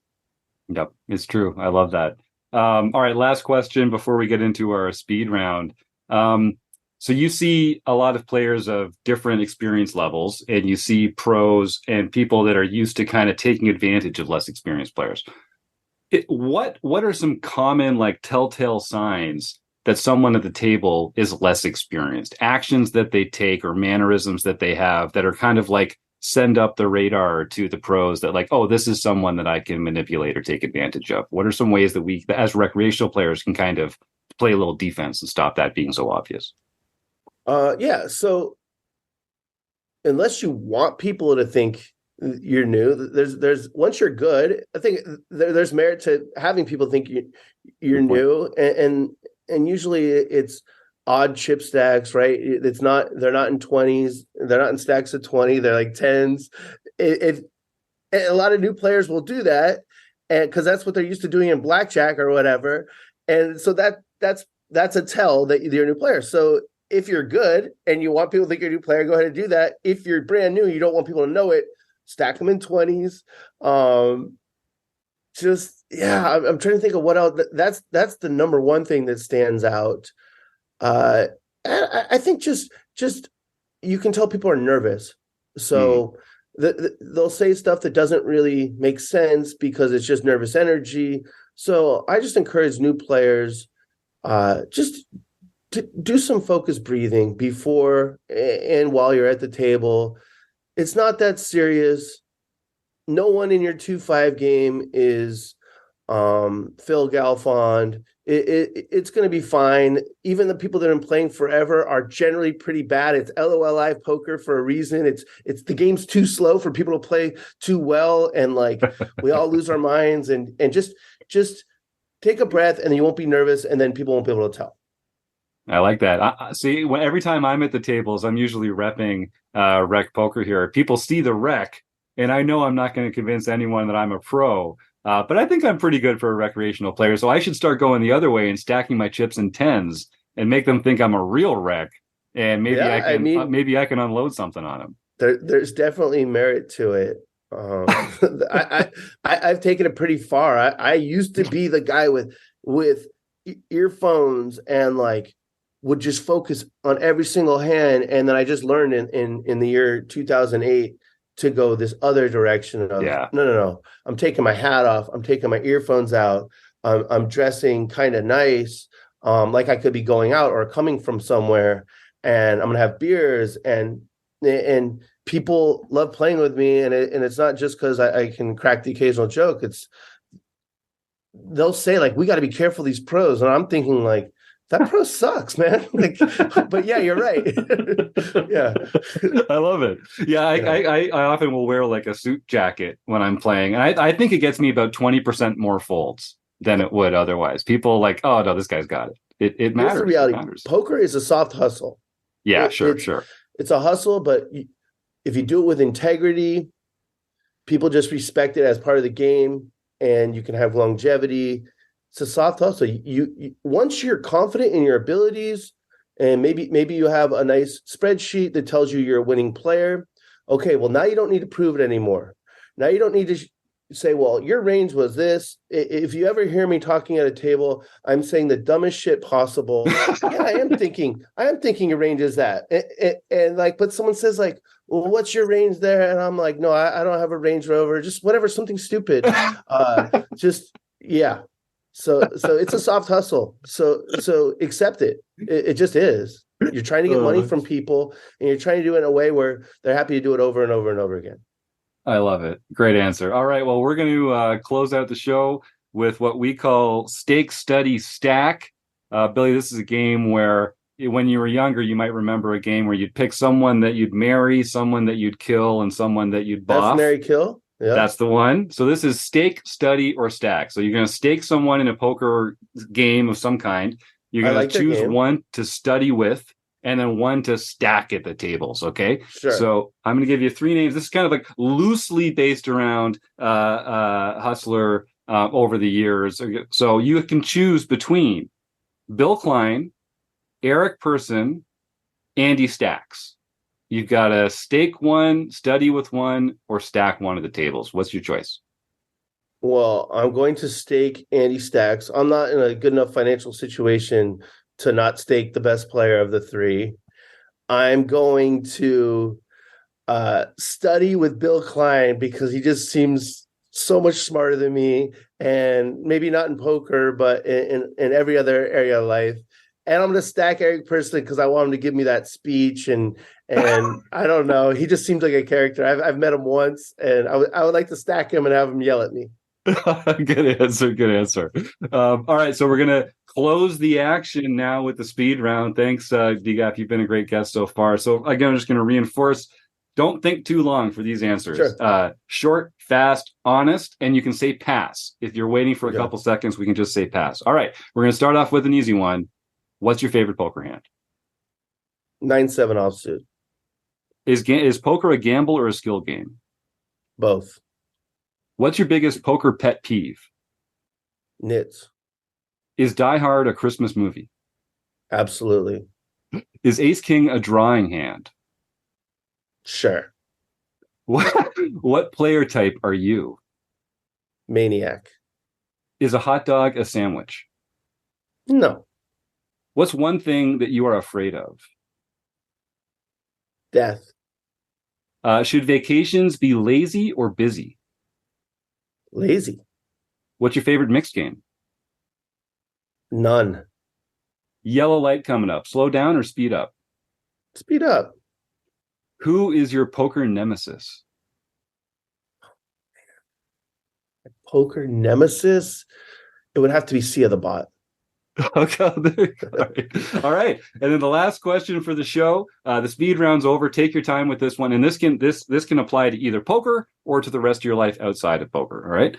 Yep, it's true. I love that. All right, last question before we get into our speed round. So you see a lot of players of different experience levels, and you see pros and people that are used to kind of taking advantage of less experienced players. What are some common, like, telltale signs that someone at the table is less experienced? Actions that they take or mannerisms that they have that are kind of like send up the radar to the pros that, like, oh, this is someone that I can manipulate or take advantage of. What are some ways that we, as recreational players, can kind of play a little defense and stop that being so obvious? So unless you want people to think you're new, there's once you're good, I think there's merit to having people think you're new, and usually it's odd chip stacks, right? They're not in 20s, they're not in stacks of 20, they're like 10s. If a lot of new players will do that, and because that's what they're used to doing in blackjack or whatever, and so that's a tell that you're a new player. So if you're good and you want people to think you're a new player, go ahead and do that. If you're brand new, you don't want people to know it, stack them in 20s. I'm trying to think of what else. That's the number one thing that stands out. I think just you can tell people are nervous. So they'll say stuff that doesn't really make sense because it's just nervous energy. So I just encourage new players just to do some focused breathing before and while you're at the table. It's not that serious. No one in your 2-5 game is Phil Galfond. It's going to be fine. Even the people that have been playing forever are generally pretty bad. It's LOL live poker for a reason. It's the game's too slow for people to play too well, and like we all lose our minds. And just take a breath, and then you won't be nervous, and then people won't be able to tell. I like that. See, every time I'm at the tables, I'm usually repping rec poker here. People see the rec, and I know I'm not going to convince anyone that I'm a pro. But I think I'm pretty good for a recreational player, so I should start going the other way and stacking my chips in 10s and make them think I'm a real wreck, and maybe maybe I can unload something on them. There's definitely merit to it. I've taken it pretty far. I used to be the guy with earphones and like would just focus on every single hand, and then I just learned in the year 2008 to go this other direction of no. I'm taking my hat off. I'm taking my earphones out. I'm dressing kind of nice, like I could be going out or coming from somewhere, and I'm gonna have beers and people love playing with me, and it's not just because I can crack the occasional joke. They'll say like, we got to be careful of these pros, and I'm thinking like, that pro sucks, man. Like, but yeah, you're right. Yeah, I love it. Yeah, I often will wear like a suit jacket when I'm playing, and I think it gets me about 20% more folds than it would otherwise. People like, oh no, this guy's got it. It matters. Here's the reality. Poker is a soft hustle. Yeah, sure. It's a hustle, but if you do it with integrity, people just respect it as part of the game, and you can have longevity. It's a soft hustle. You once you're confident in your abilities, and maybe you have a nice spreadsheet that tells you you're a winning player. Okay, well, now you don't need to prove it anymore. Now you don't need to say, well, your range was this. If you ever hear me talking at a table, I'm saying the dumbest shit possible. Yeah, I am thinking your range is that. And like, but someone says like, well, what's your range there? And I'm like, no, I don't have a Range Rover, just whatever, something stupid. Yeah. So it's a soft hustle. So accept it. It just is. You're trying to get money from people, and you're trying to do it in a way where they're happy to do it over and over and over again. I love it. Great answer. All right. Well, we're going to close out the show with what we call Stake, Study, Stack. Billy, this is a game where when you were younger, you might remember a game where you'd pick someone that you'd marry, someone that you'd kill, and someone that you'd boff. That's marry, kill? Yeah. That's the one. So this is stake, study, or stack. So you're going to stake someone in a poker game of some kind. You're going to choose one to study with, and then one to stack at the tables. Okay. Sure. So I'm going to give you three names. This is kind of like loosely based around Hustler over the years. So you can choose between Bill Klein, Eric Persson, Andy Stacks. You've got to stake one, study with one, or stack one of the tables. What's your choice? Well, I'm going to stake Andy Stacks. I'm not in a good enough financial situation to not stake the best player of the three. I'm going to study with Bill Klein because he just seems so much smarter than me, and maybe not in poker, but in every other area of life. And I'm going to stack Eric Persson because I want him to give me that speech, and I don't know. He just seems like a character. I've met him once, and I would like to stack him and have him yell at me. Good answer. All right, so we're going to close the action now with the speed round. Thanks, DGAF. You've been a great guest so far. So again, I'm just going to reinforce, don't think too long for these answers. Sure. Short, fast, honest, and you can say pass. If you're waiting for a couple seconds, we can just say pass. All right, we're going to start off with an easy one. What's your favorite poker hand? 9-7 offsuit. Is poker a gamble or a skill game? Both. What's your biggest poker pet peeve? Nits. Is Die Hard a Christmas movie? Absolutely. Is Ace King a drawing hand? Sure. What player type are you? Maniac. Is a hot dog a sandwich? No. What's one thing that you are afraid of? Death. Should vacations be lazy or busy? Lazy. What's your favorite mixed game? None. Yellow light coming up. Slow down or speed up? Speed up. Who is your poker nemesis? Poker nemesis? It would have to be Sia the Bot. Okay, all right. And then the last question for the show. The speed round's over. Take your time with this one, and this can apply to either poker or to the rest of your life outside of poker. All right.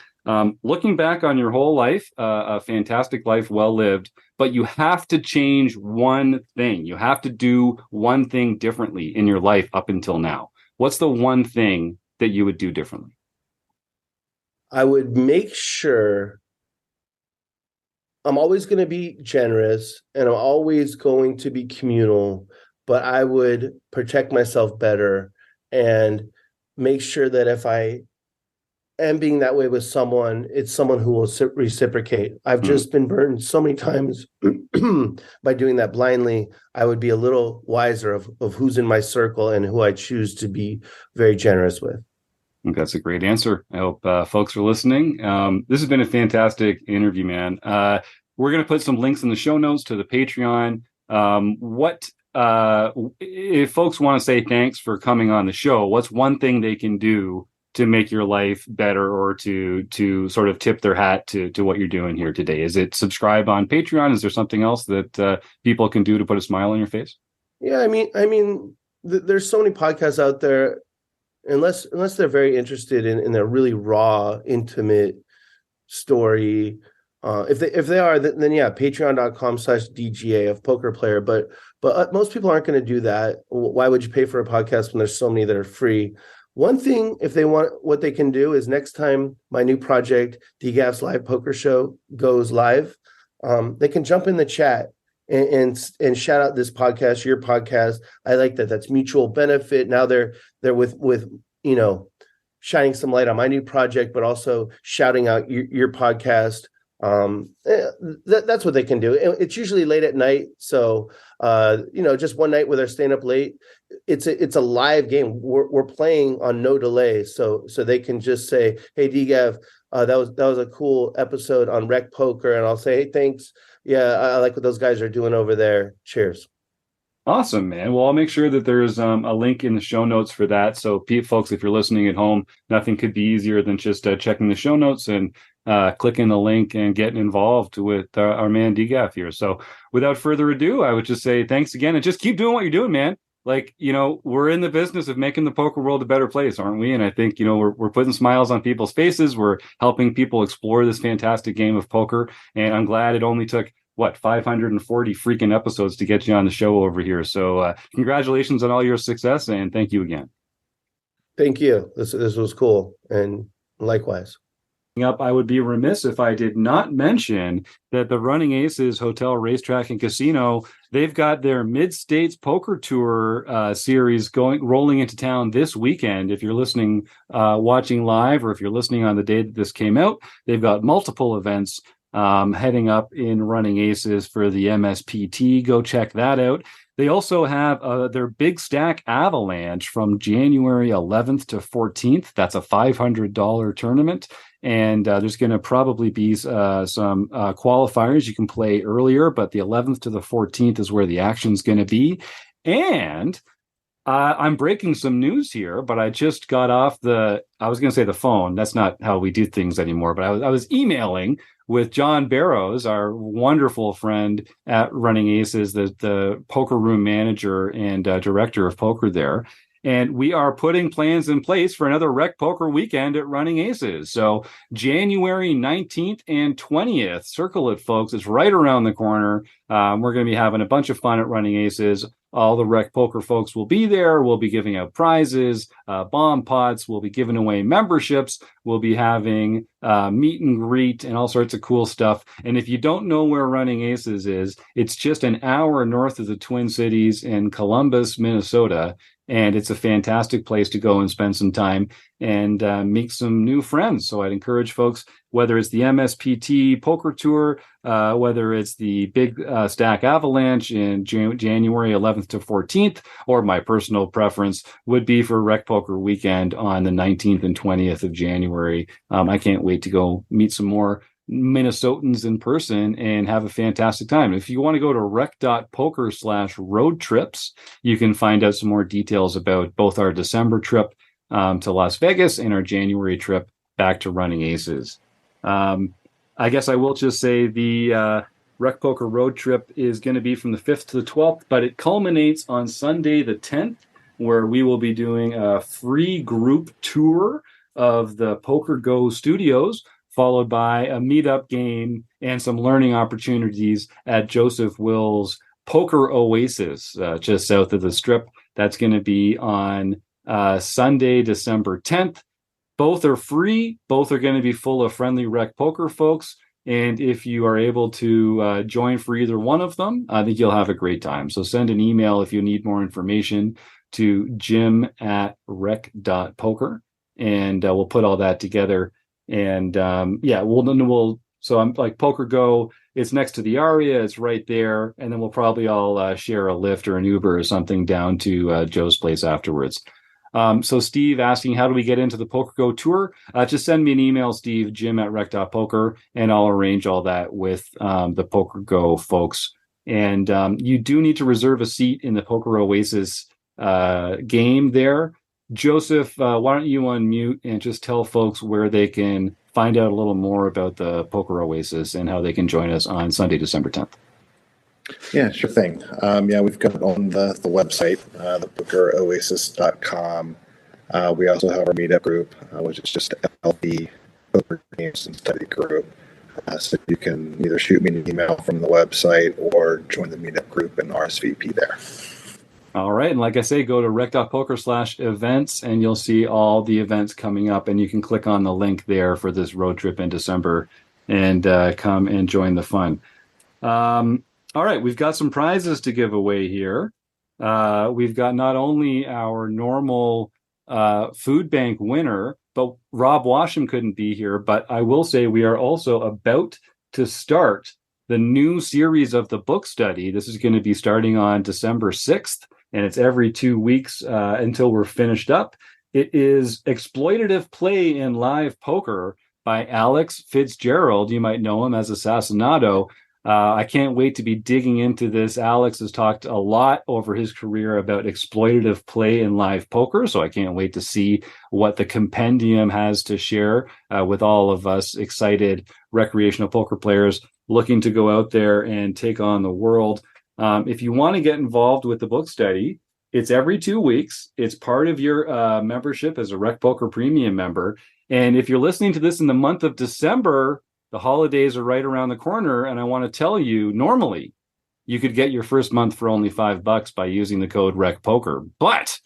Looking back on your whole life, a fantastic life, well lived. But you have to change one thing. You have to do one thing differently in your life up until now. What's the one thing that you would do differently? I would make sure I'm always going to be generous and I'm always going to be communal, but I would protect myself better and make sure that if I am being that way with someone, it's someone who will reciprocate. I've just been burned so many times by doing that blindly. I would be a little wiser of who's in my circle and who I choose to be very generous with. I think that's a great answer. I hope folks are listening. This has been a fantastic interview, man. We're going to put some links in the show notes to the Patreon. If folks want to say thanks for coming on the show, what's one thing they can do to make your life better, or to sort of tip their hat to what you're doing here today? Is it subscribe on Patreon? Is there something else that people can do to put a smile on your face? Yeah, I mean, there's so many podcasts out there. Unless they're very interested in their really raw, intimate story. If they are, then yeah, patreon.com/DGAF poker player. But most people aren't going to do that. Why would you pay for a podcast when there's so many that are free? One thing, if they want, what they can do is next time my new project, DGAF's Live Poker Show, goes live, they can jump in the chat and shout out this podcast, your podcast. I like that. That's mutual benefit. Now they're with shining some light on my new project, but also shouting out your podcast. That's what they can do. It's usually late at night, so just one night where they're staying up late. It's a live game. We're playing on no delay, so they can just say, "Hey, DGAF, that was a cool episode on Rec Poker," and I'll say, "Hey, thanks. Yeah, I like what those guys are doing over there. Cheers." Awesome, man. Well, I'll make sure that there's a link in the show notes for that. So, folks, if you're listening at home, nothing could be easier than just checking the show notes and clicking the link and getting involved with our man DGAF here. So, without further ado, I would just say thanks again, and just keep doing what you're doing, man. Like, we're in the business of making the poker world a better place, aren't we? And I think, we're putting smiles on people's faces. We're helping people explore this fantastic game of poker. And I'm glad it only took 540 freaking episodes to get you on the show over here. So congratulations on all your success, and thank you again. Thank you. This was cool, and likewise. Up, I would be remiss if I did not mention that the Running Aces Hotel, Racetrack, and Casino, they've got their Mid-States Poker Tour series rolling into town this weekend. If you're listening, watching live, or if you're listening on the day that this came out, they've got multiple events heading up in Running Aces for the MSPT. Go check that out. They also have their Big Stack Avalanche from January 11th to 14th. That's a $500 tournament. And there's going to probably be some qualifiers. You can play earlier, but the 11th to the 14th is where the action's going to be. And I'm breaking some news here, but I just got off I was going to say the phone. That's not how we do things anymore. But I was emailing with John Barrows, our wonderful friend at Running Aces, the poker room manager and director of poker there. And we are putting plans in place for another Rec Poker weekend at Running Aces. So January 19th and 20th, circle it, folks. It's right around the corner. We're going to be having a bunch of fun at Running Aces. All the Rec Poker folks will be there. We'll be giving out prizes, bomb pots. We'll be giving away memberships. We'll be having meet and greet and all sorts of cool stuff. And if you don't know where Running Aces is, it's just an hour north of the Twin Cities in Columbus, Minnesota. And it's a fantastic place to go and spend some time and make some new friends. So I'd encourage folks, whether it's the MSPT Poker Tour, whether it's the Big Stack Avalanche in January 11th to 14th, or my personal preference would be for Rec Poker Weekend on the 19th and 20th of January. I can't wait to go meet some more Minnesotans in person and have a fantastic time. If you want to go to rec.poker/road trips, you can find out some more details about both our December trip to Las Vegas and our January trip back to Running Aces. I guess I will just say the Rec Poker road trip is going to be from the 5th to the 12th, but it culminates on Sunday the 10th, where we will be doing a free group tour of the Poker Go studios, followed by a meetup game and some learning opportunities at Joseph Will's Poker Oasis, just south of the Strip. That's going to be on Sunday, December 10th. Both are free. Both are going to be full of friendly Rec Poker folks. And if you are able to join for either one of them, I think you'll have a great time. So send an email if you need more information to jim@rec.poker, and we'll put all that together. And so I'm like Poker Go. It's next to the Aria. It's right there. And then we'll probably all share a Lyft or an Uber or something down to Joe's place afterwards. So Steve asking, how do we get into the Poker Go tour? Just send me an email, Steve, jim@rec.poker, and I'll arrange all that with the Poker Go folks. And you do need to reserve a seat in the Poker Oasis game there. Joseph, why don't you unmute and just tell folks where they can find out a little more about the Poker Oasis and how they can join us on Sunday, December 10th. Yeah, sure thing. We've got on the website, thepokeraoasis.com. We also have our meetup group, which is just LP Poker Games and Study Group. So you can either shoot me an email from the website or join the meetup group and RSVP there. All right. And like I say, go to rec.poker/events and you'll see all the events coming up. And you can click on the link there for this road trip in December and come and join the fun. All right. We've got some prizes to give away here. We've got not only our normal food bank winner, but Rob Washam couldn't be here. But I will say we are also about to start the new series of the book study. This is going to be starting on December 6th. And it's every 2 weeks until we're finished up. It is Exploitative Play in Live Poker by Alex Fitzgerald. You might know him as Assassinado. I can't wait to be digging into this. Alex has talked a lot over his career about exploitative play in live poker, so I can't wait to see what the compendium has to share with all of us excited recreational poker players looking to go out there and take on the world. If you want to get involved with the book study, it's every 2 weeks. It's part of your membership as a RecPoker Premium member. And if you're listening to this in the month of December, the holidays are right around the corner. And I want to tell you, normally, you could get your first month for only $5 by using the code RecPoker. But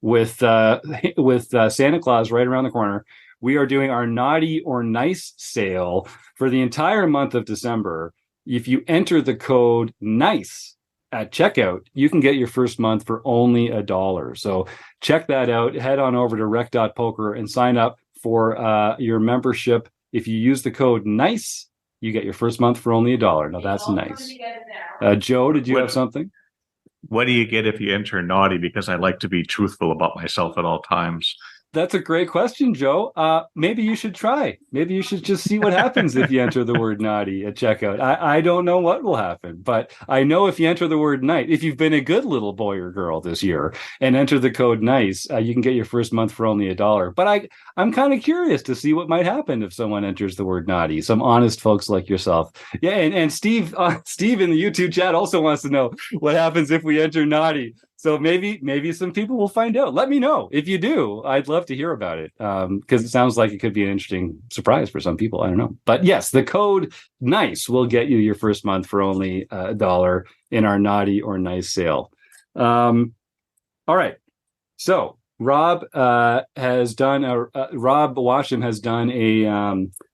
with Santa Claus right around the corner, we are doing our Naughty or Nice sale for the entire month of December. If you enter the code NICE at checkout, you can get your first month for only $1. So check that out. Head on over to rec.poker and sign up for your membership. If you use the code NICE, you get your first month for only $1. Now that's nice. Joe, did you have something? What do you get if you enter naughty? Because I like to be truthful about myself at all times. That's a great question, Joe. Maybe you should try. Maybe you should just see what happens if you enter the word naughty at checkout. I don't know what will happen, but I know if you enter the word night, if you've been a good little boy or girl this year and enter the code NICE, you can get your first month for only $1. But I'm kind of curious to see what might happen if someone enters the word naughty. Some honest folks like yourself. Yeah, and Steve in the YouTube chat also wants to know what happens if we enter naughty. So maybe some people will find out. Let me know if you do. I'd love to hear about it because it sounds like it could be an interesting surprise for some people. I don't know. But yes, the code NICE will get you your first month for only $1 in our Naughty or Nice sale. All right. So Rob Washam has done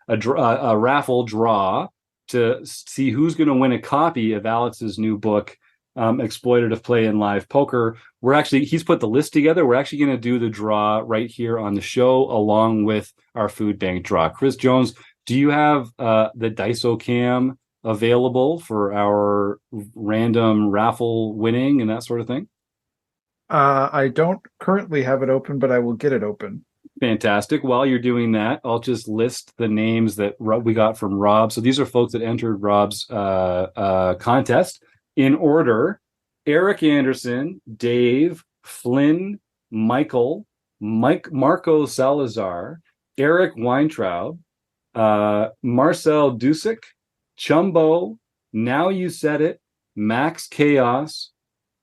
a raffle draw to see who's going to win a copy of Alex's new book, Exploitative Play in Live Poker. He's put the list together. We're actually going to do the draw right here on the show along with our food bank draw. Chris Jones, do you have the Daiso Cam available for our random raffle winning and that sort of thing? I don't currently have it open, but I will get it open. Fantastic. While you're doing that, I'll just list the names that we got from Rob. So these are folks that entered Rob's contest. In order: Eric Anderson, Dave, Flynn, Michael, Marco Salazar, Eric Weintraub, Marcel Dusick, Chumbo, Now You Said It, Max Chaos,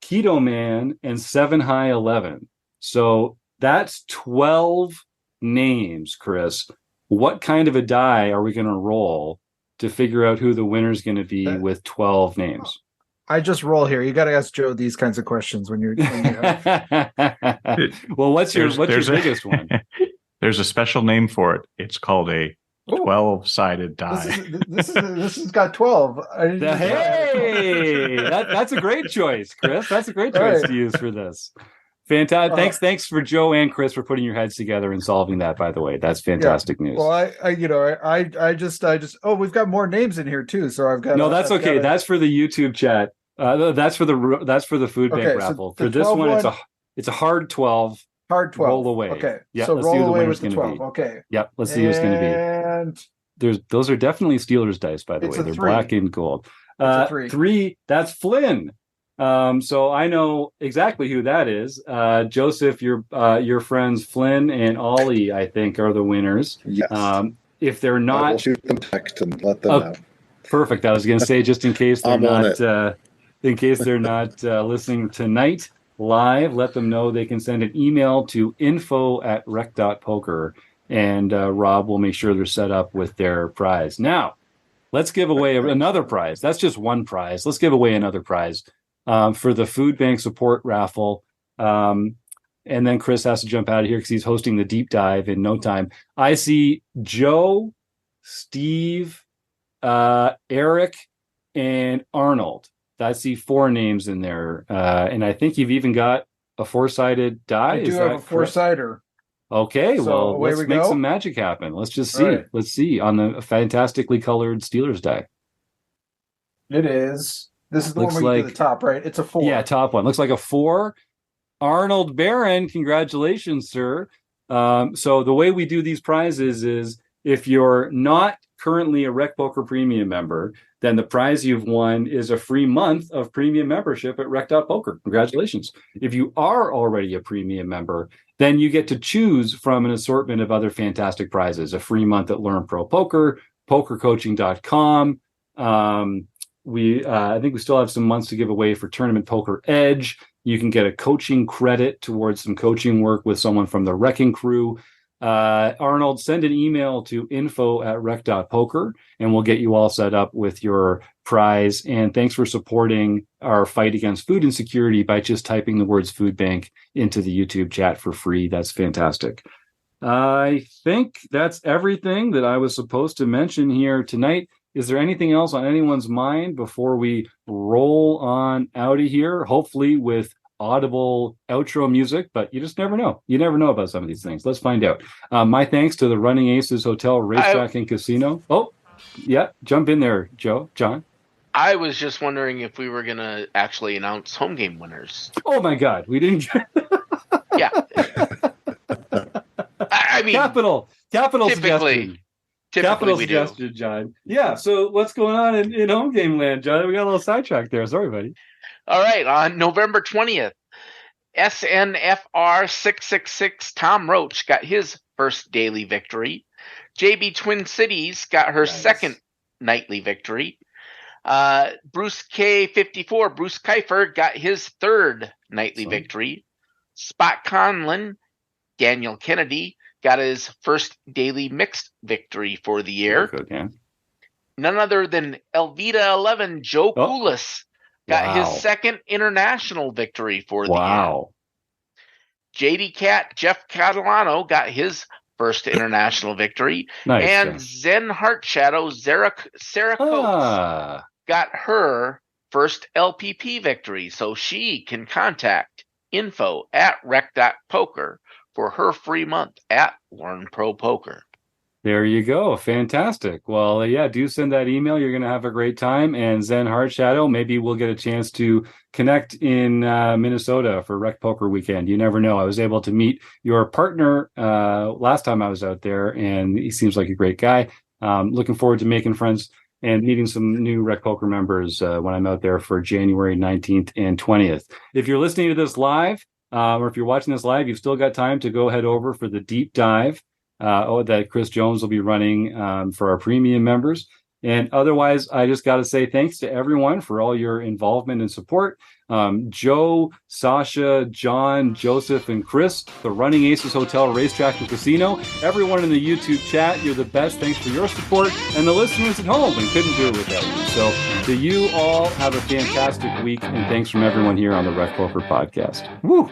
Keto Man, and 7 High 11. So that's 12 names, Chris. What kind of a die are we going to roll to figure out who the winner is going to be with 12 names? I just roll here. You got to ask Joe these kinds of questions when you have... Well, what's your biggest one? There's a special name for it. It's called a 12-sided die. This has got 12. Hey, that's a great choice, Chris. That's a great choice to use for this. Fantastic. Thanks for Joe and Chris for putting your heads together and solving that, by the way. That's fantastic news. Well, I just we've got more names in here too, so I've got. No, that's okay. That's for the YouTube chat. That's for the food bank raffle. For this one, it's a hard 12. Hard 12. Roll away. Okay. Yeah, so let's see who roll the away winner's with the going to 12. be. Okay. Yep. Let's see who's going to be. And Those are definitely Steelers dice, by the way. They're 3. black and gold. It's a 3. 3. That's Flynn. So I know exactly who that is. Joseph, your friends Flynn and Ollie, I think, are the winners. Yes. If they're not, we'll shoot them text and let them know. Perfect. I was going to say, just in case they're not listening tonight live, let them know they can send an email to info@rec.poker, and Rob will make sure they're set up with their prize. Now, let's give away another prize. That's just one prize. Let's give away another prize for the food bank support raffle. And then Chris has to jump out of here because he's hosting the deep dive in no time. I see Joe, Steve, Eric, and Arnold. I see 4 names in there. And I think you've even got a 4-sided die. I do have a 4-sider. Okay, So well, away let's we make go. some magic happen. Let's just see. Right. Let's see on the fantastically colored Steelers die. It is. This is the Looks one where you like- do the top, right? It's a 4. Yeah, top one. Looks like a 4. Arnold Barron, congratulations, sir. So the way we do these prizes is if you're not currently a RecPoker Premium member, then the prize you've won is a free month of premium membership at Rec.Poker. Congratulations. If you are already a premium member, then you get to choose from an assortment of other fantastic prizes. A free month at Learn Pro Poker, pokercoaching.com. I think we still have some months to give away for Tournament Poker Edge. You can get a coaching credit towards some coaching work with someone from the RECing Crew. Arnold, send an email to info@rec.poker and we'll get you all set up with your prize. And thanks for supporting our fight against food insecurity by just typing the words food bank into the YouTube chat for free. That's fantastic. I think that's everything that I was supposed to mention here tonight. Is there anything else on anyone's mind before we roll on out of here? Hopefully with audible outro music, but you just never know. You never know about some of these things. Let's find out. My thanks to the Running Aces Hotel, Racetrack, and Casino. Oh, yeah. Jump in there, John. I was just wondering if we were going to actually announce home game winners. Oh, my God. We didn't get... Yeah. I mean, Capital suggestion. Capital we suggestion, do. John. Yeah, so what's going on in home game land, John? We got a little sidetracked there. Sorry, buddy. All right, on November 20th, SNFR 666 Tom Roach got his first daily victory. JB Twin Cities got her second nightly victory. Bruce K54, Bruce Kiefer, got his third nightly victory. Spot Conlon, Daniel Kennedy, got his first daily mixed victory for the year. Okay. None other than Elvita 11, Joe Poulos, got his second international victory for the year. JD Cat, Jeff Catalano, got his first international victory. Nice. And Zen Heart Shadow, Sarah Coates, got her first LPP victory. So she can contact info@rec.poker for her free month at Learn Pro Poker. There you go. Fantastic. Well, yeah, do send that email. You're going to have a great time. And Zen Heart Shadow, maybe we'll get a chance to connect in Minnesota for Rec Poker Weekend. You never know. I was able to meet your partner last time I was out there, and he seems like a great guy. Looking forward to making friends and meeting some new Rec Poker members when I'm out there for January 19th and 20th. If you're listening to this live, or if you're watching this live, you've still got time to go head over for the deep dive that Chris Jones will be running for our premium members. And otherwise, I just got to say thanks to everyone for all your involvement and support. Joe, Sasha, John, Joseph, and Chris, the Running Aces Hotel, Racetrack, and Casino. Everyone in the YouTube chat, you're the best. Thanks for your support. And the listeners at home, we couldn't do it without you. So to you all, have a fantastic week. And thanks from everyone here on the Rec Poker Podcast. Woo!